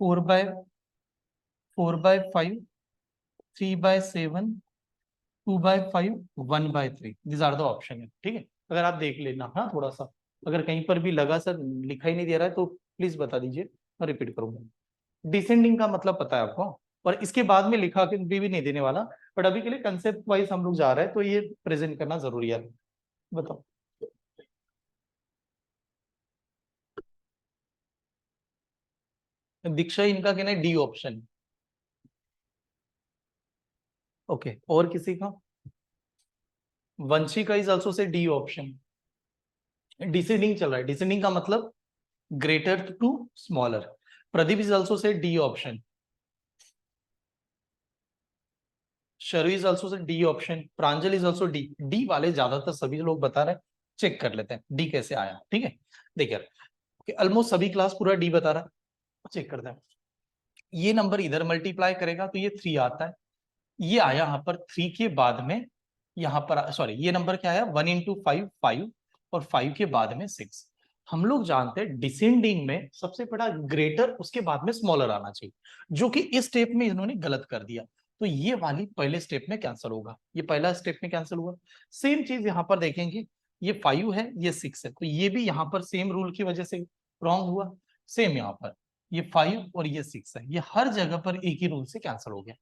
4/5, 3/7, 2/5, 1/3, दिस आर द ऑप्शन है। ठीक है, अगर आप देख लेना, हाँ थोड़ा सा अगर कहीं पर भी लगा सर लिखा ही नहीं दे रहा है तो प्लीज बता दीजिए, मैं रिपीट करूंगा। डिसेंडिंग का मतलब पता है आपको, और इसके बाद में लिखा के भी नहीं देने वाला, बट अभी के लिए कंसेप्ट वाइज हम लोग जा रहे हैं तो ये प्रेजेंट करना जरूरी है। बताओ, दीक्षा इनका कहना है डी ऑप्शन। ओके, और किसी का, वंशी का is also say D option. Descending चल रहा है, डिसेंडिंग का मतलब greater to smaller. Pradeep is also say D option, Sharu is also say D option, Pranjal is also D. D वाले ज्यादातर सभी लोग बता रहे हैं, चेक कर लेते हैं डी कैसे आया। ठीक है, देखिए ऑलमोस्ट सभी क्लास पूरा डी बता रहा है, चेक करते हैं, ये नंबर इधर मल्टीप्लाई करेगा तो ये 3 आता है, ये आया यहाँ पर 3 के बाद में, यहाँ पर सॉरी ये नंबर क्या आया 1 इंटू 5 5, और 5 के बाद में 6। हम लोग जानते हैं डिसेंडिंग में सबसे बड़ा ग्रेटर, उसके बाद में स्मॉलर आना चाहिए, जो कि इस स्टेप में इन्होंने गलत कर दिया। तो ये वाली पहले स्टेप में कैंसिल होगा, ये पहला स्टेप में कैंसिल हुआ। सेम चीज यहाँ पर देखेंगे, ये 5 है ये 6 है, तो ये भी यहाँ पर सेम रूल की वजह से रॉन्ग हुआ। सेम यहाँ पर ये 5 और ये 6 है, ये हर जगह पर एक ही रूल से कैंसिल हो गया।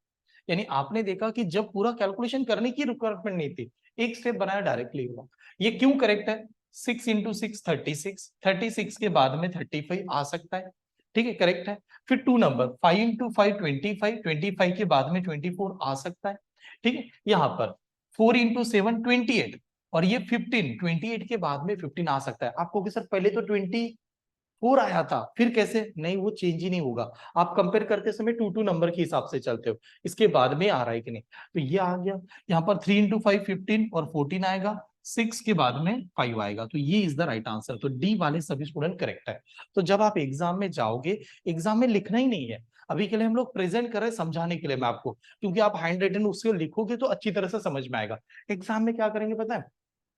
यानी आपने देखा कि जब पूरा कैलकुलेशन करने की रिक्वायरमेंट नहीं थी, एक स्टेप बनाया डायरेक्टली हुआ। ये क्यों करेक्ट है? 6 इंटू 6 36, 36 के बाद में 35 आ सकता है, ठीक है करेक्ट है। फिर 2 नंबर 5 इंटू 5 25, 25 के बाद में 24 आ सकता है, ठीक है। यहाँ पर 4 इंटू 7 28, और ये 15, 28 के बाद में 15 आ सकता है। आपको कि सर पहले तो 24 आया था, फिर कैसे? नहीं, वो चेंज ही नहीं होगा। आप कंपेयर करते समय 2 नंबर के हिसाब से चलते हो, इसके बाद में आ रहा है कि नहीं। तो ये आ गया यहाँ पर 3 इंटू 5 15 और 14 आएगा, 6 के बाद में 5 आएगा, तो ये इज द राइट आंसर। तो डी वाले सभी स्टूडेंट करेक्ट है। तो जब आप एग्जाम में जाओगे, एग्जाम में लिखना ही नहीं है, अभी के लिए हम लोग प्रेजेंट कर रहे हैं समझाने के लिए मैं आपको, क्योंकि आप हैंड रिटन उसको लिखोगे तो अच्छी तरह से समझ में आएगा। एग्जाम में क्या करेंगे पता है?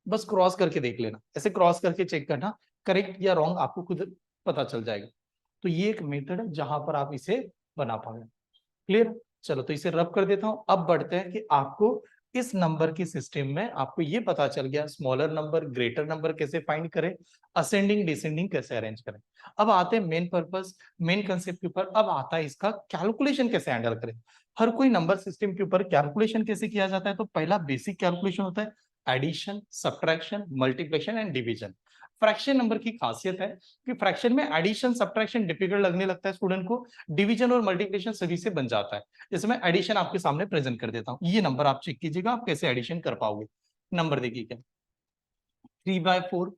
बस क्रॉस करके देख लेना, ऐसे क्रॉस करके चेक करना, करेक्ट या रॉन्ग आपको खुद पता चल जाएगा। तो ये एक मेथड है जहां पर आप इसे बना पाओगे। क्लियर? चलो तो इसे रब कर देता हूं। अब बढ़ते हैं कि आपको इस नंबर की सिस्टम में आपको ये पता चल गया स्मॉलर नंबर ग्रेटर नंबर कैसे फाइंड करें, असेंडिंग डिसेंडिंग कैसे अरेंज करें। अब आते हैं मेन पर्पस, मेन कंसेप्ट के ऊपर। अब आता है इसका कैलकुलेशन कैसे हैंडल करें। हर कोई नंबर सिस्टम के ऊपर कैलकुलेशन कैसे किया जाता है, तो पहला बेसिक कैलकुलेशन होता है addition, subtraction, multiplication and division. Fraction number की खासियत है कि फ्रैक्शन में एडिशन सब्ट्रैक्शन डिफिकल्ट लगने लगता है स्टूडेंट को, डिवीजन और मल्टीप्लिकेशन सभी से बन जाता है। जैसे मैं एडिशन आपके सामने प्रेजेंट कर देता हूं, ये नंबर आप चेक कीजिएगा आप कैसे एडिशन कर पाओगे। नंबर देखिए क्या, 3/4,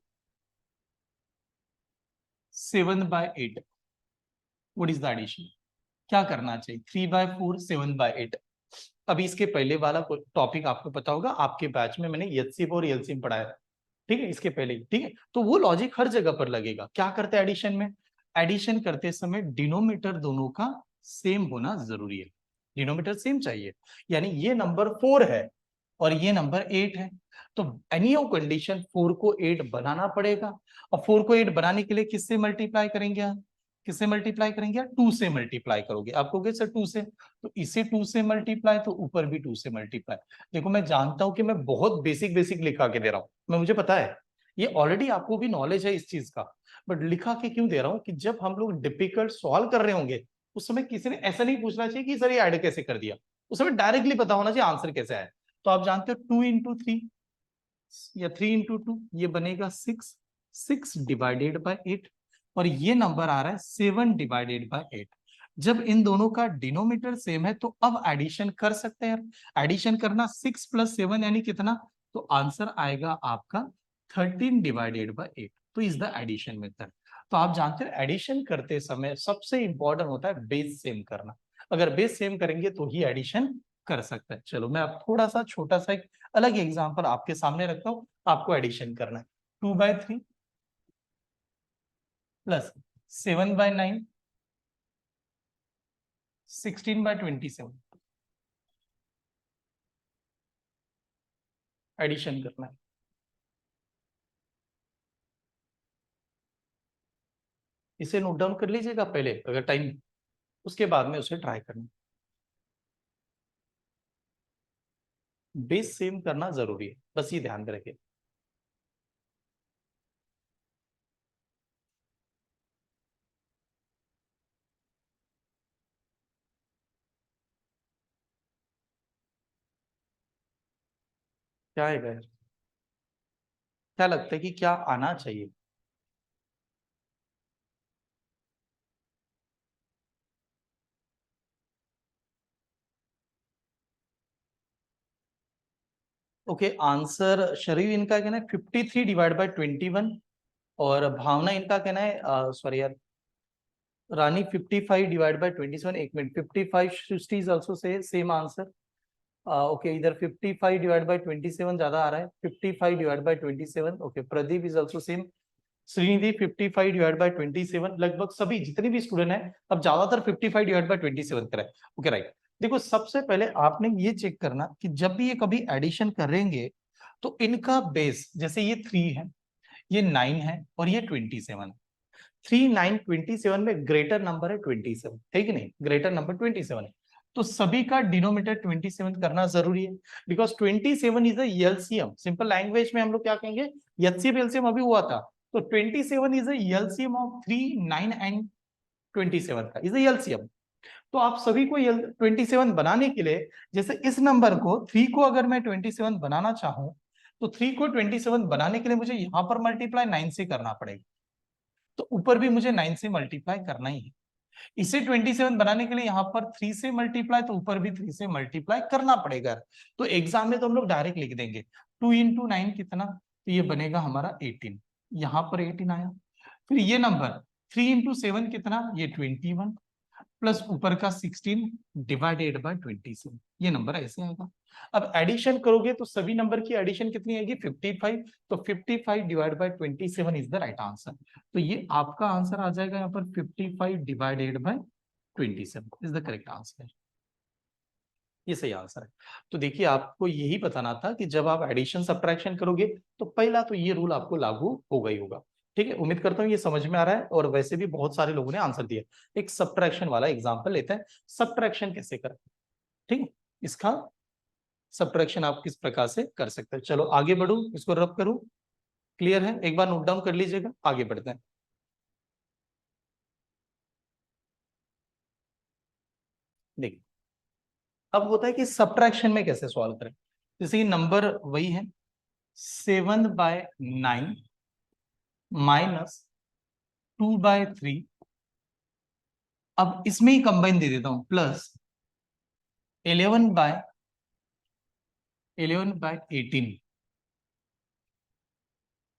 7/8, व्हाट इज द एडिशन? क्या करना चाहिए? 3/4 7/8। अभी इसके पहले वाला टॉपिक आपको पता होगा, आपके बैच में मैंने एचसीएफ और एलसीएम पढ़ाया, ठीक है, इसके पहले, ठीक है। तो वो लॉजिक हर जगह पर लगेगा। क्या करते हैं एडिशन में? एडिशन करते समय डिनोमिनेटर दोनों का सेम होना जरूरी है, डिनोमिनेटर सेम चाहिए। यानी ये नंबर 4 है और ये नंबर 8 है, तो एनी ऑफ कंडीशन 4 को 8 बनाना पड़ेगा। और 4 को 8 बनाने के लिए किससे मल्टीप्लाई करेंगे आप? किससे मल्टीप्लाई करेंगे? 2 से मल्टीप्लाई करोगे। आप कहोगे सर 2 से, तो इसे 2 से मल्टीप्लाई, तो ऊपर भी 2 से मल्टीप्लाई। देखो मैं जानता हूं कि मैं बहुत बेसिक बेसिक लिखा के दे रहा हूं, मैं मुझे पता है ये ऑलरेडी आपको भी नॉलेज है इस चीज का, बट लिखा के क्यों दे रहा हूं कि जब हम लोग डिफिकल्ट सॉल्व कर रहे होंगे उस समय किसी ने ऐसा नहीं पूछना चाहिए कि सर ये ऐड कैसे कर दिया, उस समय डायरेक्टली पता होना चाहिए आंसर कैसे आया। तो आप जानते हो 2 इंटू 3 या 3 इंटू 2 ये बनेगा 6, 6 डिवाइडेड बाय 8, और ये नंबर आ रहा है 7 डिवाइडेड बाय 8। जब इन दोनों का डिनोमिनेटर सेम है तो अब एडिशन कर सकते हैं। एडिशन करना 6 प्लस 7 यानी कितना, तो आंसर आएगा आपका 13 डिवाइडेड बाय 8। तो इज द एडिशन मेथड। तो आप जानते हैं एडिशन करते समय सबसे इंपॉर्टेंट होता है बेस सेम करना। अगर बेस सेम करेंगे तो ही एडिशन कर सकते हैं। चलो मैं अब थोड़ा सा छोटा सा एक अलग एग्जांपल आपके सामने रखता हूं, आपको एडिशन करना है। 2/3 प्लस 7/9, 16/27 एडिशन करना है। इसे नोट डाउन कर लीजिएगा पहले अगर टाइम, उसके बाद में उसे ट्राई करना। बेस सेम करना जरूरी है, बस ये ध्यान में रखिए। क्या है यार, क्या लगता है कि क्या आना चाहिए? ओके आंसर, शरीर इनका कहना है 53 डिवाइड बाय 21, और भावना इनका कहना है सॉरी यार, रानी 55 डिवाइड बाय 27। एक minute, 55 Srishti is also say same answer. Okay इधर 55 डिवाइड बाय 27 ज्यादा आ रहा है, 55 divide by 27। Okay Pradeep is also same, Shrinidhi 55 divide by 27, लगभग सभी जितने भी स्टूडेंट हैं अब ज्यादातर 55 डिवाइड बाय 27 करें। Okay right. देखो सबसे पहले आपने ये चेक करना कि जब भी ये कभी एडिशन करेंगे तो इनका बेस, जैसे ये 3 है, ये 9 है और ये 27 है। 3, 9, 27 में ग्रेटर नंबर है 27, है कि नहीं? ग्रेटर नंबर 27 है, तो सभी का डिनोमिनेटर 27 करना जरूरी है, because 27 is LCM. Simple language में हम लोग क्या कहेंगे, एचसीएफ एलसीएम अभी हुआ था, तो 27 इज एलसीएम ऑफ 3, 9 एंड 27 का इज एलसीएम। तो आप सभी को 27 बनाने के लिए, जैसे इस नंबर को 3 को अगर मैं 27 बनाना चाहूं तो 3 को 27 बनाने के लिए मुझे यहां पर मल्टीप्लाई 9 से करना पड़ेगा, तो ऊपर भी मुझे 9 से मल्टीप्लाई करना ही है। इसे 27 बनाने के लिए यहाँ पर 3 से मल्टीप्लाई, तो ऊपर भी 3 से मल्टीप्लाई करना पड़ेगा। तो एग्जाम में तो हम लोग डायरेक्ट लिख देंगे 2 इंटू 9 कितना, तो ये बनेगा हमारा 18, यहाँ पर 18 आया। फिर ये नंबर 3 इंटू 7 कितना, ये 21 प्लस ऊपर का 16 डिवाइडेड बाय 27, ये नंबर ऐसे आएगा। अब एडिशन करोगे तो सभी नंबर की एडिशन कितनी आएगी, 55, तो 55 divide by 27 is the right answer. तो ये आपका आंसर आ जाएगा यहाँ पर 55 divided by 27 is the correct answer. ये सही आंसर है। तो देखिए आपको यही बताना था कि जब आप एडिशन सब्ट्रैक्शन करोगे तो पहला तो ये रूल आपको लागू होगा ही होगा। ठीक है, उम्मीद करता हूँ ये समझ में आ रहा है, और वैसे भी बहुत सारे लोगों ने आंसर दिया। एक सब्ट्रैक्शन वाला एग्जांपल लेते हैं, सब्ट्रैक्शन कैसे करें। ठीक है, इसका सब्ट्रैक्शन आप किस प्रकार से कर सकते हैं। चलो आगे बढ़ू, इसको रब करूं, क्लियर है, एक बार नोट डाउन कर लीजिएगा, आगे बढ़ते हैं। देखिए अब होता है कि सब्ट्रैक्शन में कैसे सॉल्व करें। जैसे कि नंबर वही है 7/9 माइनस 2/3, अब इसमें ही कंबाइन दे देता हूं, प्लस 11/18।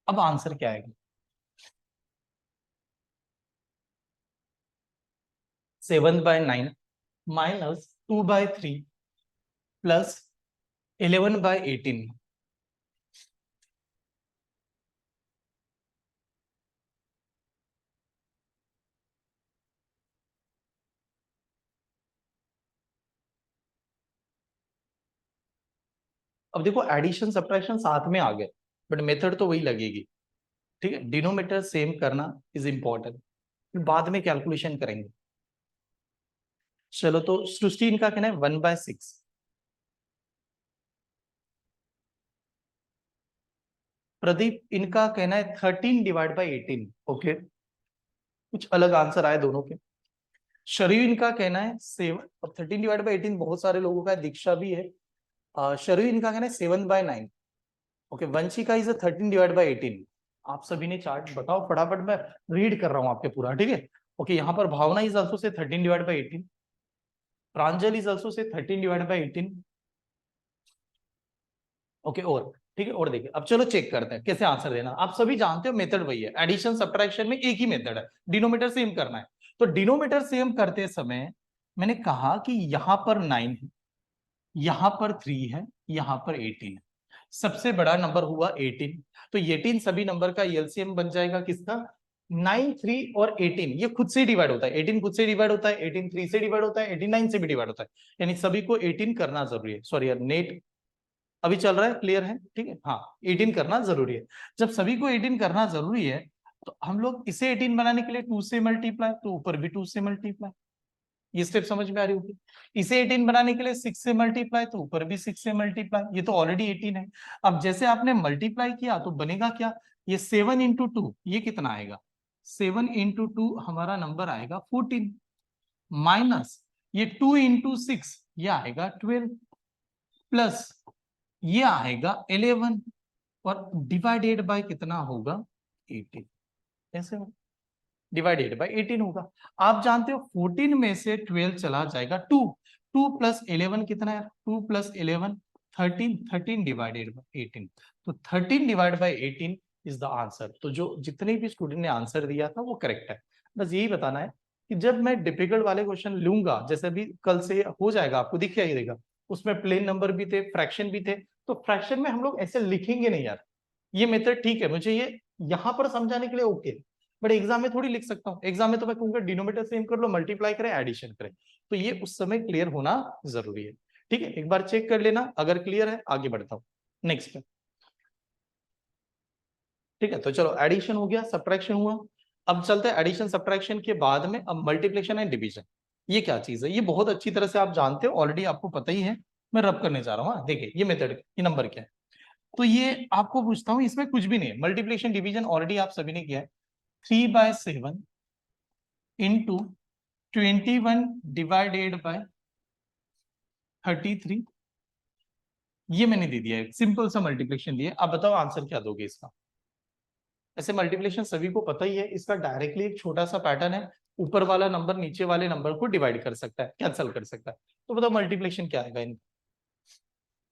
अब आंसर क्या आएगा, 7/9 माइनस 2/3 प्लस 11/18। अब देखो एडिशन सब्ट्रैक्शन साथ में आ गए, बट मेथड तो वही लगेगी। ठीक है, डिनोमिनेटर सेम करना इज इंपॉर्टेंट, बाद में कैलकुलेशन करेंगे। चलो तो सृष्टि इनका कहना है 1/6, प्रदीप इनका कहना है 13 डिवाइड बाई 18। ओके, कुछ अलग आंसर आए दोनों के। शरीर इनका कहना है 7, और 13 डिवाइड बाई 18 बहुत सारे लोगों का, दीक्षा भी है। शरीर इनका कहना है 7/9। ओके, वंशी का इज 13 डिवाइड बाई 18। आप सभी ने चार्ट बताओ फटाफट, मैं रीड कर रहा हूं आपके पूरा। ठीक है, ओके, यहाँ पर भावना इज ऑल्सो से 13 divide by 18, Pranjal is also से 13 डिवाइड बाई 18। ओके, और ठीक है, और देखिए अब चलो चेक करते हैं कैसे आंसर देना। आप सभी जानते हो मेथड वही है, एडिशन सब्ट्रैक्शन में एक ही मेथड है, डिनोमिनेटर सेम करना है। तो डिनोमिनेटर सेम करते समय मैंने कहा कि यहां पर 9 है, यहां पर 3 है, यहां पर 18 है, सबसे बड़ा नंबर हुआ 18, तो 18 सभी नंबर का एलसीएम बन जाएगा किसका, 9, 3 और 18। ये खुद से डिवाइड होता है, 18 खुद से डिवाइड होता है, 18 3 से डिवाइड होता है, 18 9 से भी डिवाइड होता है, यानी सभी को 18 करना जरूरी है। सॉरी यार, नेट अभी चल रहा है, क्लियर है, ठीक है, हाँ 18 करना जरूरी है। जब सभी को 18 करना जरूरी है तो हम लोग इसे 18 बनाने के लिए 2 से मल्टीप्लाई, तो ऊपर भी 2 से मल्टीप्लाई, ये स्टेप समझ में आ रही होगी। इसे 18 बनाने के लिए 6 से मल्टीप्लाई, तो ऊपर भी 6 से मल्टीप्लाई, ये तो ऑलरेडी 18 है। अब जैसे आपने मल्टीप्लाई किया तो बनेगा क्या, ये 7 इंटू 2, ये कितना आएगा, 7 इंटू 2 हमारा नंबर आएगा 14, माइनस ये 2 इंटू 6, ये आएगा 12, प्लस ये आएगा 11, और डिवाइडेड बाय कितना होगा, 18। ऐसे डिवाइडेड बाय 18 होगा। आप जानते हो 14 में से 12 चला जाएगा, 2 2 प्लस 11 कितना है, 2 प्लस 11 13, 13 डिवाइडेड बाय 18, तो 13 divide by 18 is the answer. तो जो जितने भी स्टूडेंट ने आंसर दिया था वो करेक्ट है। बस यही बताना है कि जब मैं डिफिकल्ट वाले क्वेश्चन लूंगा, जैसे भी कल से हो जाएगा, आपको दिख ही देगा, उसमें प्लेन नंबर भी थे, फ्रैक्शन भी थे, तो फ्रैक्शन में हम लोग ऐसे लिखेंगे नहीं यार, ये मेथड ठीक है, मुझे ये यहां पर समझाने के लिए ओके, बट एग्जाम में थोड़ी लिख सकता हूँ। एग्जाम में तो मैं कहूंगा डिनोमिनेटर सेम कर लो, मल्टीप्लाई करें, एडिशन करें, तो ये उस समय क्लियर होना जरूरी है। ठीक है, एक बार चेक कर लेना, अगर क्लियर है आगे बढ़ता हूँ नेक्स्ट पे। ठीक है, तो चलो एडिशन हो गया, सब्ट्रैक्शन हुआ, अब चलते हैं एडिशन सब्ट्रैक्शन के बाद में अब मल्टीप्लिकेशन एंड डिवीजन। ये क्या चीज है, ये बहुत अच्छी तरह से आप जानते हो ऑलरेडी, आपको पता ही है, मैं रब करने जा रहा हूँ। देखिए ये मेथड, ये नंबर क्या है, तो ये आपको पूछता हूँ, इसमें कुछ भी नहीं है, मल्टीप्लिकेशन डिवीजन ऑलरेडी आप सभी ने किया है। 3/7 इंटू 21 डिवाइडेड बाय 33, ये मैंने दे दिया है, सिंपल सा मल्टीप्लिकेशन दिया। अब बताओ आंसर क्या दोगे इसका। ऐसे मल्टीप्लिकेशन सभी को पता ही है, इसका डायरेक्टली एक छोटा सा पैटर्न है, ऊपर वाला नंबर नीचे वाले नंबर को डिवाइड कर सकता है, कैंसिल कर सकता है। तो बताओ मल्टीप्लिकेशन क्या आएगा इन,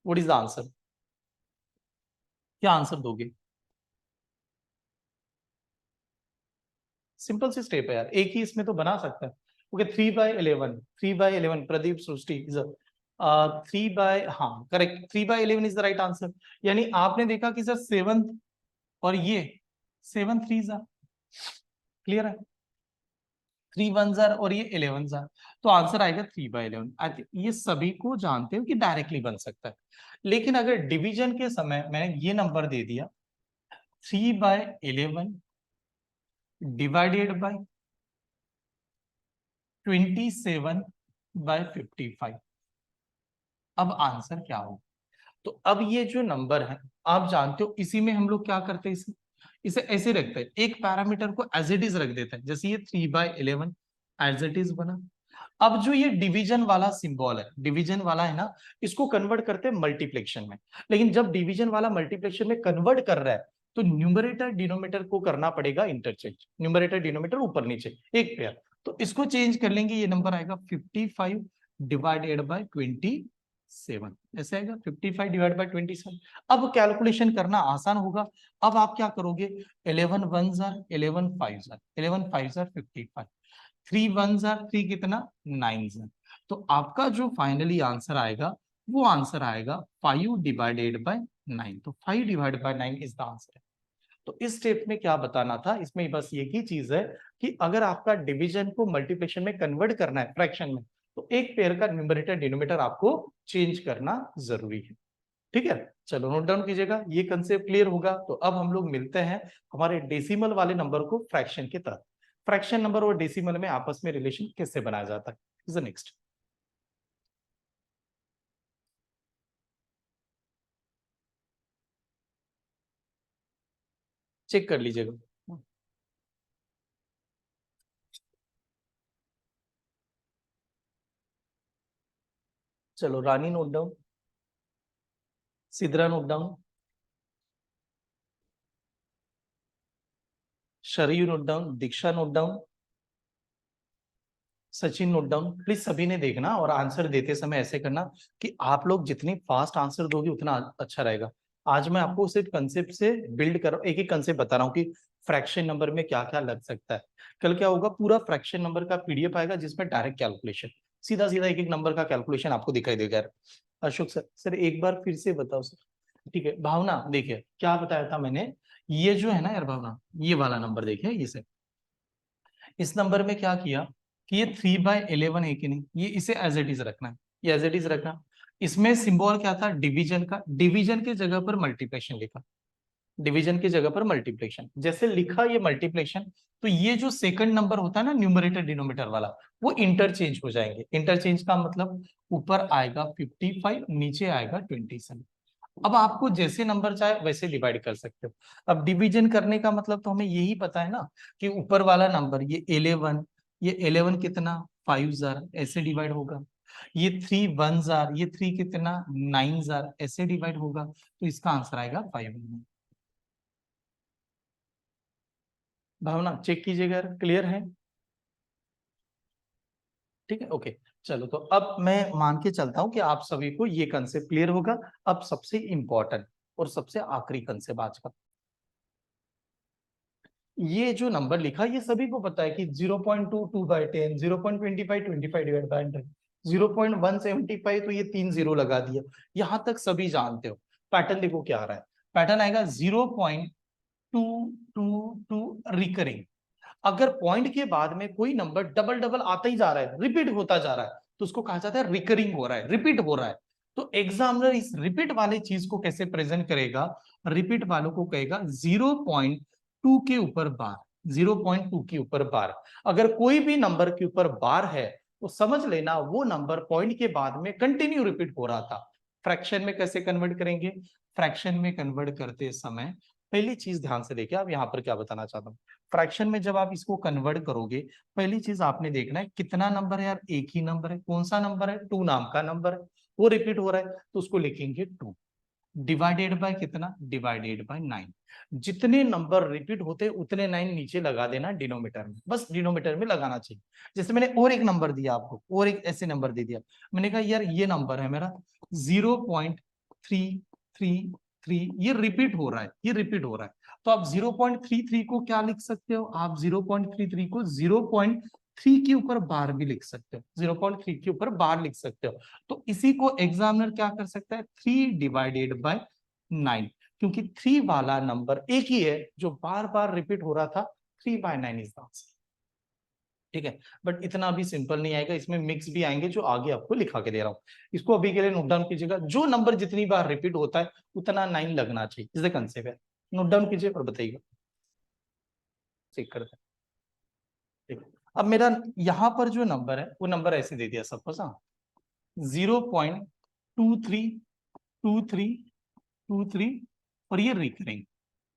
व्हाट इज द आंसर, क्या आंसर दोगे। सिंपल सी स्टेप है यार, एक ही इसमें तो बना सकता है। ओके 3/11, 3/11 प्रदीप सृष्टि, 3 हाँ correct, 3/11 is the right answer. यानी आपने देखा कि सर 7 और ये 7 3 क्लियर है, 3 1 और ये 11 तो आंसर आएगा 3/11। आई थिंक ये सभी को जानते हो कि डायरेक्टली बन सकता है, लेकिन अगर डिवीजन के समय मैंने ये नंबर दे दिया 3/11 डिवाइडेड बाय 27/55, अब आंसर क्या होगा। तो अब ये जो नंबर है आप जानते हो, इसी में हम लोग क्या करते हैं, इसे इसे ऐसे रखते हैं, एक पैरामीटर को एज इट इज रख देते हैं, जैसे ये 3/11 एज इट इज बना। अब जो ये डिवीजन वाला सिंबल है, डिवीजन वाला है ना, इसको कन्वर्ट करते हैं मल्टीप्लिकेशन में। लेकिन जब डिवीजन वाला मल्टीप्लिकेशन में कन्वर्ट कर रहा है, तो न्यूमरेटर डिनोमिनेटर को करना पड़ेगा इंटरचेंज, न्यूमरेटर डिनोमिनेटर ऊपर नीचे एक पेयर। तो इसको चेंज कर लेंगे, ये नंबर आएगा 55 डिवाइडेड बाय 27, ऐसे आएगा 55 डिवाइड बाय 27। अब कैलकुलेशन करना आसान होगा। अब आप क्या करोगे, 11 1 11 5 11 5 55, 3 1 3 कितना 9, तो आपका जो फाइनली आंसर आएगा वो आंसर आएगा 5 डिवाइडेड बाय 9। तो 5 divided by 9 is the answer. तो इस स्टेप में क्या बताना था, इसमें बस एक ही चीज है कि अगर आपका डिवीजन को मल्टीप्लिकेशन में कन्वर्ट करना है फ्रैक्शन में, तो एक पेयर का न्यूमरेटर डिनोमिनेटर आपको चेंज करना जरूरी है। ठीक है, चलो नोट डाउन कीजिएगा, ये कंसेप्ट क्लियर होगा। तो अब हम लोग मिलते हैं हमारे डेसिमल वाले नंबर को फ्रैक्शन के तहत। फ्रैक्शन नंबर और डेसिमल में आपस में रिलेशन कैसे बनाया जाता है, इज द नेक्स्ट। चेक कर लीजिएगा। चलो Rani note down, Sidra note down, Shariyu note down, Diksha note down, Sachin note down. Please सभी ने देखना और आंसर देते समय ऐसे करना कि आप लोग जितनी फास्ट आंसर दोगे उतना अच्छा रहेगा। आज मैं आपको सिर्फ कंसेप्ट से बिल्ड कर, एक एक कंसेप्ट बता रहा हूँ कि फ्रैक्शन नंबर में क्या क्या लग सकता है। कल क्या होगा, पूरा फ्रैक्शन नंबर का पीडीएफ आएगा जिसमें डायरेक्ट कैलकुलेशन, सीधा सीधा एक एक नंबर का कैलकुलेशन आपको दिखाई देगा। अशोक सर, सर एक बार फिर से बताओ सर। ठीक है भावना, देखिए क्या बताया था मैंने, ये जो है ना यार भावना, ये वाला नंबर देखिए, इसे इस नंबर में क्या किया कि ये 3/11 है कि नहीं, ये इसे एज इट इज रखना है, ये एज इट इज रखना। इसमें सिंबल क्या था, डिवीजन का, डिवीजन की जगह पर मल्टीप्लिकेशन लिखा, डिवीजन की जगह पर मल्टीप्लिकेशन जैसे लिखा ये मल्टीप्लिकेशन। तो ये जो सेकंड नंबर होता है ना न्यूमरेटर डिनोमिनेटर वाला, वो इंटरचेंज हो जाएंगे। इंटरचेंज का मतलब ऊपर आएगा 55, नीचे आएगा 27। अब आपको जैसे नंबर चाहे वैसे डिवाइड कर सकते हो। अब डिवीजन करने का मतलब तो हमें यही पता है ना कि ऊपर वाला नंबर ये 11, ये 11 कितना 5 ऐसे डिवाइड होगा, ये 3 1 ये 3 कितना 9 ऐसे डिवाइड होगा। तो इसका आंसर आएगा 5। भावना चेक कीजिएगा, क्लियर है। ठीक है ओके, चलो तो अब मैं मान के चलता हूं कि आप सभी को ये कंसेप्ट क्लियर होगा। अब सबसे इंपॉर्टेंट और सबसे आखिरी कंसेप्ट आज का, ये जो नंबर लिखा ये सभी को पता है कि 0.2 2/10, 0.25 25 डिवाइड बाय 100, 0.175, तो ये 3 जीरो लगा दिया, यहां तक सभी जानते हो। पैटर्न देखो क्या आ रहा है, पैटर्न आएगा 0.2 टू टू टू रिकरिंग। अगर पॉइंट के बाद में कोई नंबर डबल डबल आता ही जा रहा है, रिपीट होता जा रहा है, तो उसको कहा जाता है रिकरिंग हो रहा है, रिपीट हो रहा है। तो एग्जामिनर इस रिपीट वाले चीज को कैसे प्रेजेंट करेगा? रिपीट वालों को कहेगा 0.2 के ऊपर बार, 0.2 के ऊपर बार। अगर कोई भी नंबर के ऊपर बार है तो समझ लेना वो नंबर पॉइंट के बाद में कंटिन्यू रिपीट हो रहा था। फ्रैक्शन में कैसे कन्वर्ट करेंगे? फ्रैक्शन में कन्वर्ट करते समय पहली चीज ध्यान से देखिए, आप यहाँ पर क्या बताना चाहता हूँ। फ्रैक्शन में जब आप इसको कन्वर्ट करोगे, पहली चीज आपने देखना है कितना नंबर है यार, एक ही नंबर है। कौन सा नंबर है? 2 नाम का नंबर है, वो रिपीट हो रहा है, तो उसको लिखेंगे 2 डिवाइडेड बाय कितना? Divided by 9। जितने नंबर रिपीट होते उतने 9 नीचे लगा देना डिनोमीटर में, बस डिनोमीटर में लगाना चाहिए। जैसे मैंने और एक नंबर दिया आपको, और एक ऐसे नंबर दे दिया, मैंने कहा यार ये नंबर है मेरा 0.333, ये रिपीट हो रहा है, ये रिपीट हो रहा है। तो आप 0.33 को क्या लिख सकते हो? आप 0.33 को 0.3 के ऊपर बार भी लिख सकते हो, 0.3 के ऊपर बार लिख सकते हो। तो इसी को एग्जामिनर क्या कर सकता है? 3 डिवाइडेड बाय 9, क्योंकि 3 वाला नंबर एक ही है जो बार बार रिपीट हो रहा था। 3/9 इज द आंसर। ठीक है, बट इतना भी सिंपल नहीं आएगा, इसमें मिक्स भी आएंगे जो आगे आपको लिखा के दे रहा हूं। इसको अभी के लिए नोट डाउन कीजिएगा, जो नंबर जितनी बार रिपीट होता है उतना 9 लगना चाहिए, इसे कंसेप्ट है। नोट डाउन कीजिए और बताइएगा, चेक करते हैं। ठीक है, अब मेरा यहाँ पर जो नंबर है वो नंबर ऐसे दे दिया सपोज, हाँ 0.232323 और ये रिकरिंग।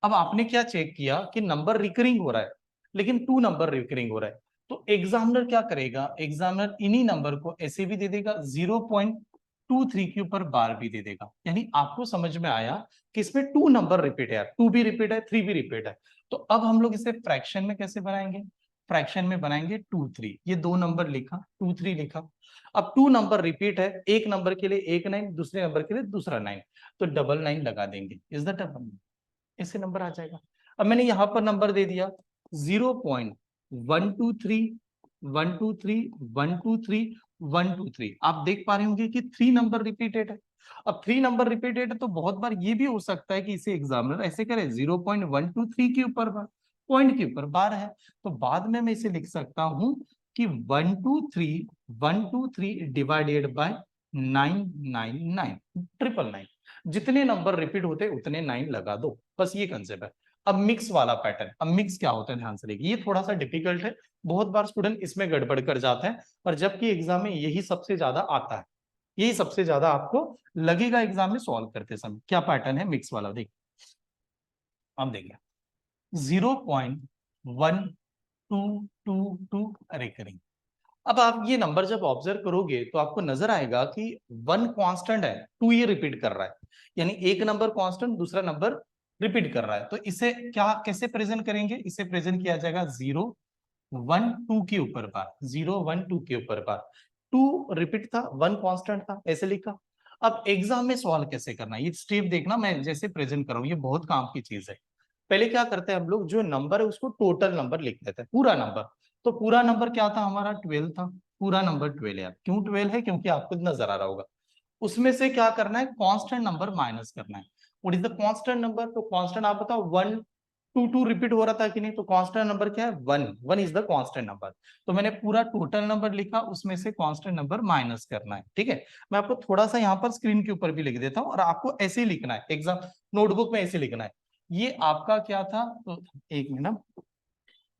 अब आपने क्या चेक किया कि नंबर रिकरिंग हो रहा है, लेकिन 2 नंबर रिकरिंग हो रहा है। तो एग्जामिनर क्या करेगा? एग्जामिनर इन्हीं नंबर को ऐसे भी दे देगा, 0.23 के ऊपर बार भी दे देगा। यानी आपको समझ में आया कि इसमें 2 नंबर रिपीट है यार, 2 भी रिपीट है, 3 भी रिपीट है। तो अब हम लोग इसे फ्रैक्शन में कैसे बनाएंगे? फ्रैक्शन में बनाएंगे 2 3, ये 2 नंबर लिखा, 2 3 लिखा। अब 2 नंबर रिपीट है, एक नंबर के लिए एक 9, दूसरे नंबर के लिए दूसरा 9, तो डबल 9 लगा देंगे, इज द डबल, ऐसे नंबर आ जाएगा। अब मैंने यहां पर नंबर दे दिया 0.123 123 123 123। आप देख पा रहे होंगे कि 3 नंबर रिपीटेड है। अब 3 नंबर रिपीटेड है तो बहुत बार ये भी हो सकता है कि इसे एग्जामिनर ऐसे करे 0.123 के ऊपर बार, पॉइंट के ऊपर बार है, तो बाद में मैं इसे लिख सकता हूं कि 123 डिवाइडेड बाय 999 999। जितने नंबर रिपीट होते उतने 9 लगा दो, बस ये कंसेप्ट है। अब मिक्स वाला पैटर्न, अब मिक्स क्या होता है ध्यान से देखिए, ये थोड़ा सा डिफिकल्ट है, बहुत बार स्टूडेंट इसमें गड़बड़ कर जाते हैं, और जबकि एग्जाम में यही सबसे ज्यादा आता है, यही सबसे ज्यादा आपको लगेगा एग्जाम में सॉल्व करते समय। क्या पैटर्न है मिक्स वाला? देखिए, अब देखिए 0.1222 रिकरिंग। अब आप ये नंबर जब ऑब्जर्व करोगे तो आपको नजर आएगा कि 1 कांस्टेंट है, 2 ये रिपीट कर रहा है, यानी एक नंबर कांस्टेंट दूसरा नंबर रिपीट कर रहा है। तो इसे क्या कैसे प्रेजेंट करेंगे? इसे प्रेजेंट किया जाएगा 0 1 2 के ऊपर बार, 0 1 2 के ऊपर बार। 2 रिपीट था, 1 कांस्टेंट था, ऐसे लिखा। अब एग्जाम में सवाल कैसे करना है ये स्टेप देखना, मैं जैसे प्रेजेंट कर रहा हूं, ये बहुत काम की चीज है। पहले क्या करते हैं हम लोग, जो नंबर है उसको टोटल नंबर लिख देते हैं, पूरा नंबर। तो पूरा नंबर क्या था हमारा? 12 था, पूरा नंबर 12 है। क्यों 12 है? क्योंकि आपको नजर आ रहा होगा। उसमें से क्या करना है? कांस्टेंट नंबर माइनस करना है। What is the constant number? तो कांस्टेंट आप बताओ, 1 2 2 रिपीट हो रहा था कि नहीं? तो कांस्टेंट नंबर क्या है? 1 1 इज द कांस्टेंट नंबर। तो मैंने पूरा टोटल नंबर लिखा, उसमें से कांस्टेंट नंबर माइनस करना है। ठीक है, मैं आपको थोड़ा सा यहाँ पर स्क्रीन के ऊपर भी लिख देता हूँ, और आपको ऐसे ही लिखना है, एग्जाम नोटबुक में ऐसे लिखना है। ये आपका क्या था? तो एक मिनट,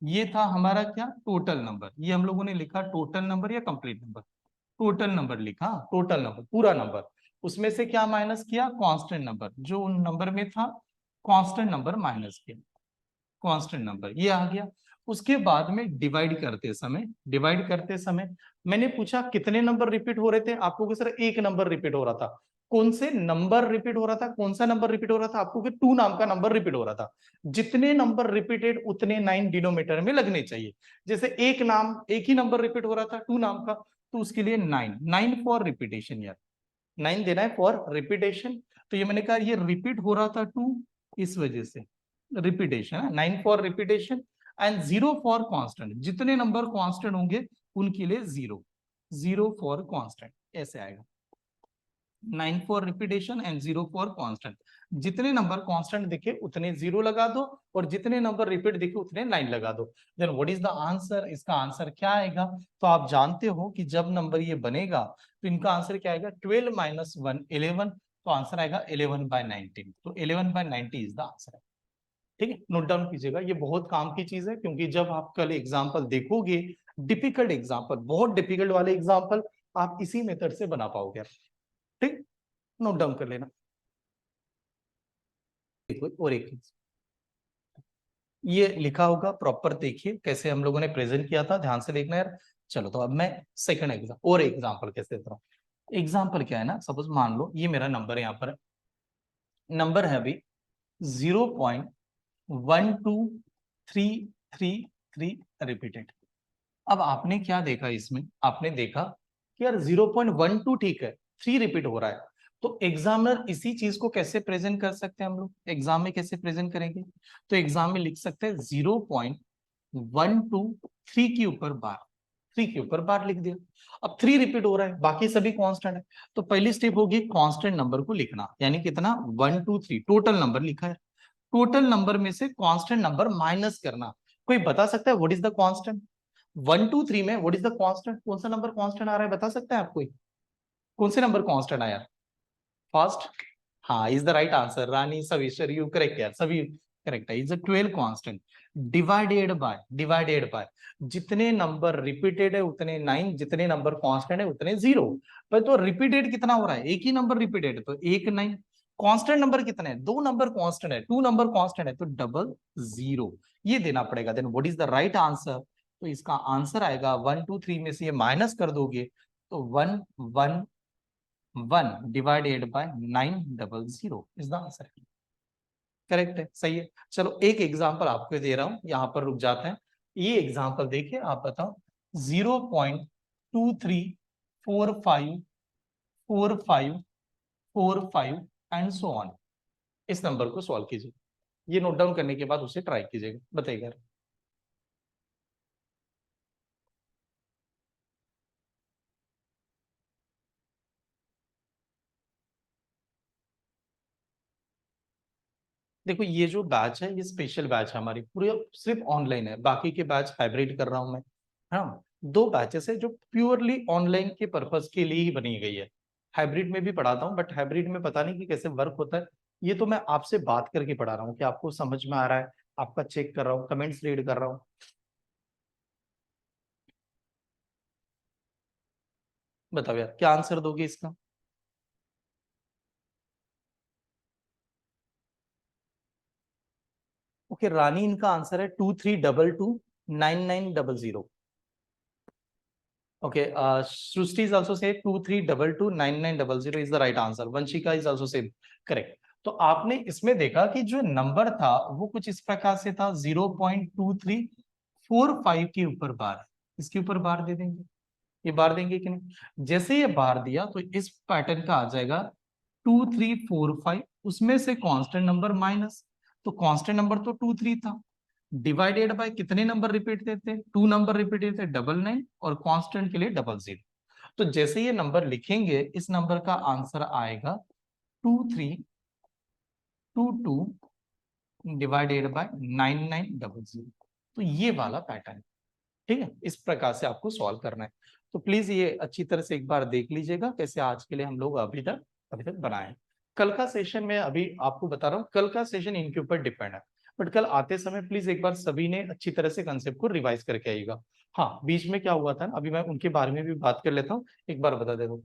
ये था हमारा क्या? Total number. ये हम लोगों ने लिखा टोटल नंबर या कंप्लीट नंबर? टोटल नंबर लिखा, टोटल नंबर पूरा नंबर। उसमें से क्या माइनस किया? कांस्टेंट नंबर, जो उन नंबर में था कांस्टेंट नंबर माइनस किया, कांस्टेंट नंबर ये आ गया। उसके बाद में डिवाइड करते समय, डिवाइड करते समय मैंने पूछा कितने नंबर रिपीट हो रहे थे? आपको कि सर एक नंबर रिपीट हो रहा था। कौन से नंबर रिपीट हो रहा था? कौन सा नंबर रिपीट हो रहा था? आपको कि 2 नाम का नंबर रिपीट हो रहा था। जितने नंबर रिपीटेड उतने 9 डिनोमीटर में लगने चाहिए। जैसे एक नाम, एक ही नंबर रिपीट हो रहा था 2 नाम का, तो उसके लिए 9 9 फॉर रिपीटेशन, यार 9 देना है फॉर रिपीटेशन। तो ये मैंने कहा ये रिपीट हो रहा था 2, इस वजह से रिपीटेशन है, 9 for repetition and 0 for constant. जितने नंबर कांस्टेंट होंगे उनके लिए 0 0 फॉर कांस्टेंट, ऐसे आएगा। 9 for repetition and 0 for constant. जितने नंबर कांस्टेंट दिखे उतने 0 लगा दो और जितने नंबर रिपीट दिखे उतने 9 लगा दो। Then what is the answer? इसका आंसर क्या आएगा? तो आप जानते हो कि जब नंबर ये बनेगा तो इनका आंसर क्या आएगा? 12 माइनस 1 11, तो आंसर आएगा 11/19। तो 11/90 इज द आंसर। ठीक है, नोट डाउन कीजिएगा, ये बहुत काम की चीज है, क्योंकि जब आप कल एग्जाम्पल देखोगे, डिफिकल्ट एग्जाम्पल, बहुत डिफिकल्ट वाले एग्जाम्पल आप इसी मेथड से बना पाओगे। ठीक, नोट डाउन कर लेना। और एक ये लिखा होगा, प्रॉपर देखिए कैसे हम लोगों ने प्रेजेंट किया था, ध्यान से देखना यार। चलो, तो अब मैं सेकंड एग्जाम्पल कैसे देता हूँ। एग्जाम्पल क्या है ना, सपोज मान लो ये मेरा नंबर है, यहाँ पर नंबर है अभी 0.12333 रिपीटेड। अब आपने क्या देखा इसमें? आपने देखा कि यार 0.12 ठीक है, 3 रिपीट हो रहा है, तो एग्जामिनर इसी चीज को कैसे प्रेजेंट कर सकते हैं? हम लोग एग्जाम में कैसे प्रेजेंट करेंगे? तो एग्जाम में लिख सकते हैं 0.123 के ऊपर बार, 3 के ऊपर बार लिख दिया। अब 3 रिपीट हो रहा है, बाकी सभी कांस्टेंट है, तो पहली स्टेप होगी कांस्टेंट नंबर को लिखना, यानी कितना? 1 2 3 टोटल नंबर लिखा है, टोटल नंबर में से कांस्टेंट नंबर माइनस करना। कोई बता सकता है व्हाट इज द कांस्टेंट? 1 2 3 में व्हाट इज द कांस्टेंट? कौन सा नंबर कांस्टेंट आ रहा है, बता सकते हैं आप कोई? कौन से नंबर कांस्टेंट आया? फर्स्ट, हाँ, is the right answer. Rani सविशर, यू करेक्ट यार, सभी करेक्ट है। इज 12 कांस्टेंट डिवाइडेड बाय जितने नंबर रिपीटेड है उतने 9, जितने नंबर कांस्टेंट है उतने 0। पर तो रिपीटेड कितना हो रहा है? एक ही नंबर रिपीटेड है, तो एक 9। कांस्टेंट नंबर कितने हैं? 2 नंबर कांस्टेंट है, 2 नंबर कांस्टेंट है, तो डबल 0 ये देना पड़ेगा। Then what is the right answer? तो इसका आंसर आएगा 1 2 3 में से ये माइनस कर दोगे तो 1 1 1 divided by 900 is the answer. Correct है, सही है। चलो एक एग्जांपल आपको दे रहा हूं, यहां पर रुक जाते हैं। ये एग्जांपल देखिए, आप बताओ 0.23454545 एंड सो ऑन। इस नंबर को सॉल्व कीजिए, ये नोट डाउन करने के बाद उसे ट्राई कीजिएगा, बताइएगा। देखो ये जो बैच है ये स्पेशल बैच है हमारी, पूरी सिर्फ ऑनलाइन है, बाकी के बैच हाइब्रिड कर रहा हूं मैं। हाँ, 2 बैचेस है जो प्योरली ऑनलाइन के पर्पस के लिए ही बनी गई है। हाइब्रिड में भी पढ़ाता हूँ, बट हाइब्रिड में पता नहीं कि कैसे वर्क होता है। ये तो मैं आपसे बात करके पढ़ा रहा हूँ कि आपको समझ में आ रहा है, आपका चेक कर रहा हूँ, कमेंट्स रीड कर रहा हूँ। बताओ यार, क्या आंसर दोगे इसका? ओके, रानी, इनका आंसर है 23222990। Okay, Srushti is also say 23229900 is the right answer. Vanshika is also say correct. तो आपने इसमें देखा कि जो नंबर था वो कुछ इस प्रकार से था, 0.2345 के ऊपर बार, इसके ऊपर बार दे देंगे, ये बार देंगे कि नहीं? जैसे ये बार दिया तो इस पैटर्न का आ जाएगा 2345, उसमें से कांस्टेंट नंबर माइनस, तो कांस्टेंट नंबर तो 23 था, डिवाइडेड बाय कितने नंबर रिपीट देते? 2 नंबर रिपीट देते, 99, और कांस्टेंट के लिए 00। तो जैसे ये नंबर लिखेंगे, इस नंबर का आंसर आएगा 2322 डिवाइडेड बाय 9900। तो ये वाला पैटर्न, ठीक है, इस प्रकार से आपको सॉल्व करना है। तो प्लीज ये अच्छी तरह से एक बार देख लीजिएगा कैसे आज के लिए हम लोग अभी तक बनाए। कल का सेशन में अभी आपको बता रहा हूँ, कल का सेशन इनके ऊपर डिपेंड है, बट कल आते समय प्लीज एक बार सभी ने अच्छी तरह से कंसेप्ट को रिवाइज करके आइएगा। हाँ, बीच में क्या हुआ था, अभी मैं उनके बारे में भी बात कर लेता हूँ, एक बार बता देता हूँ।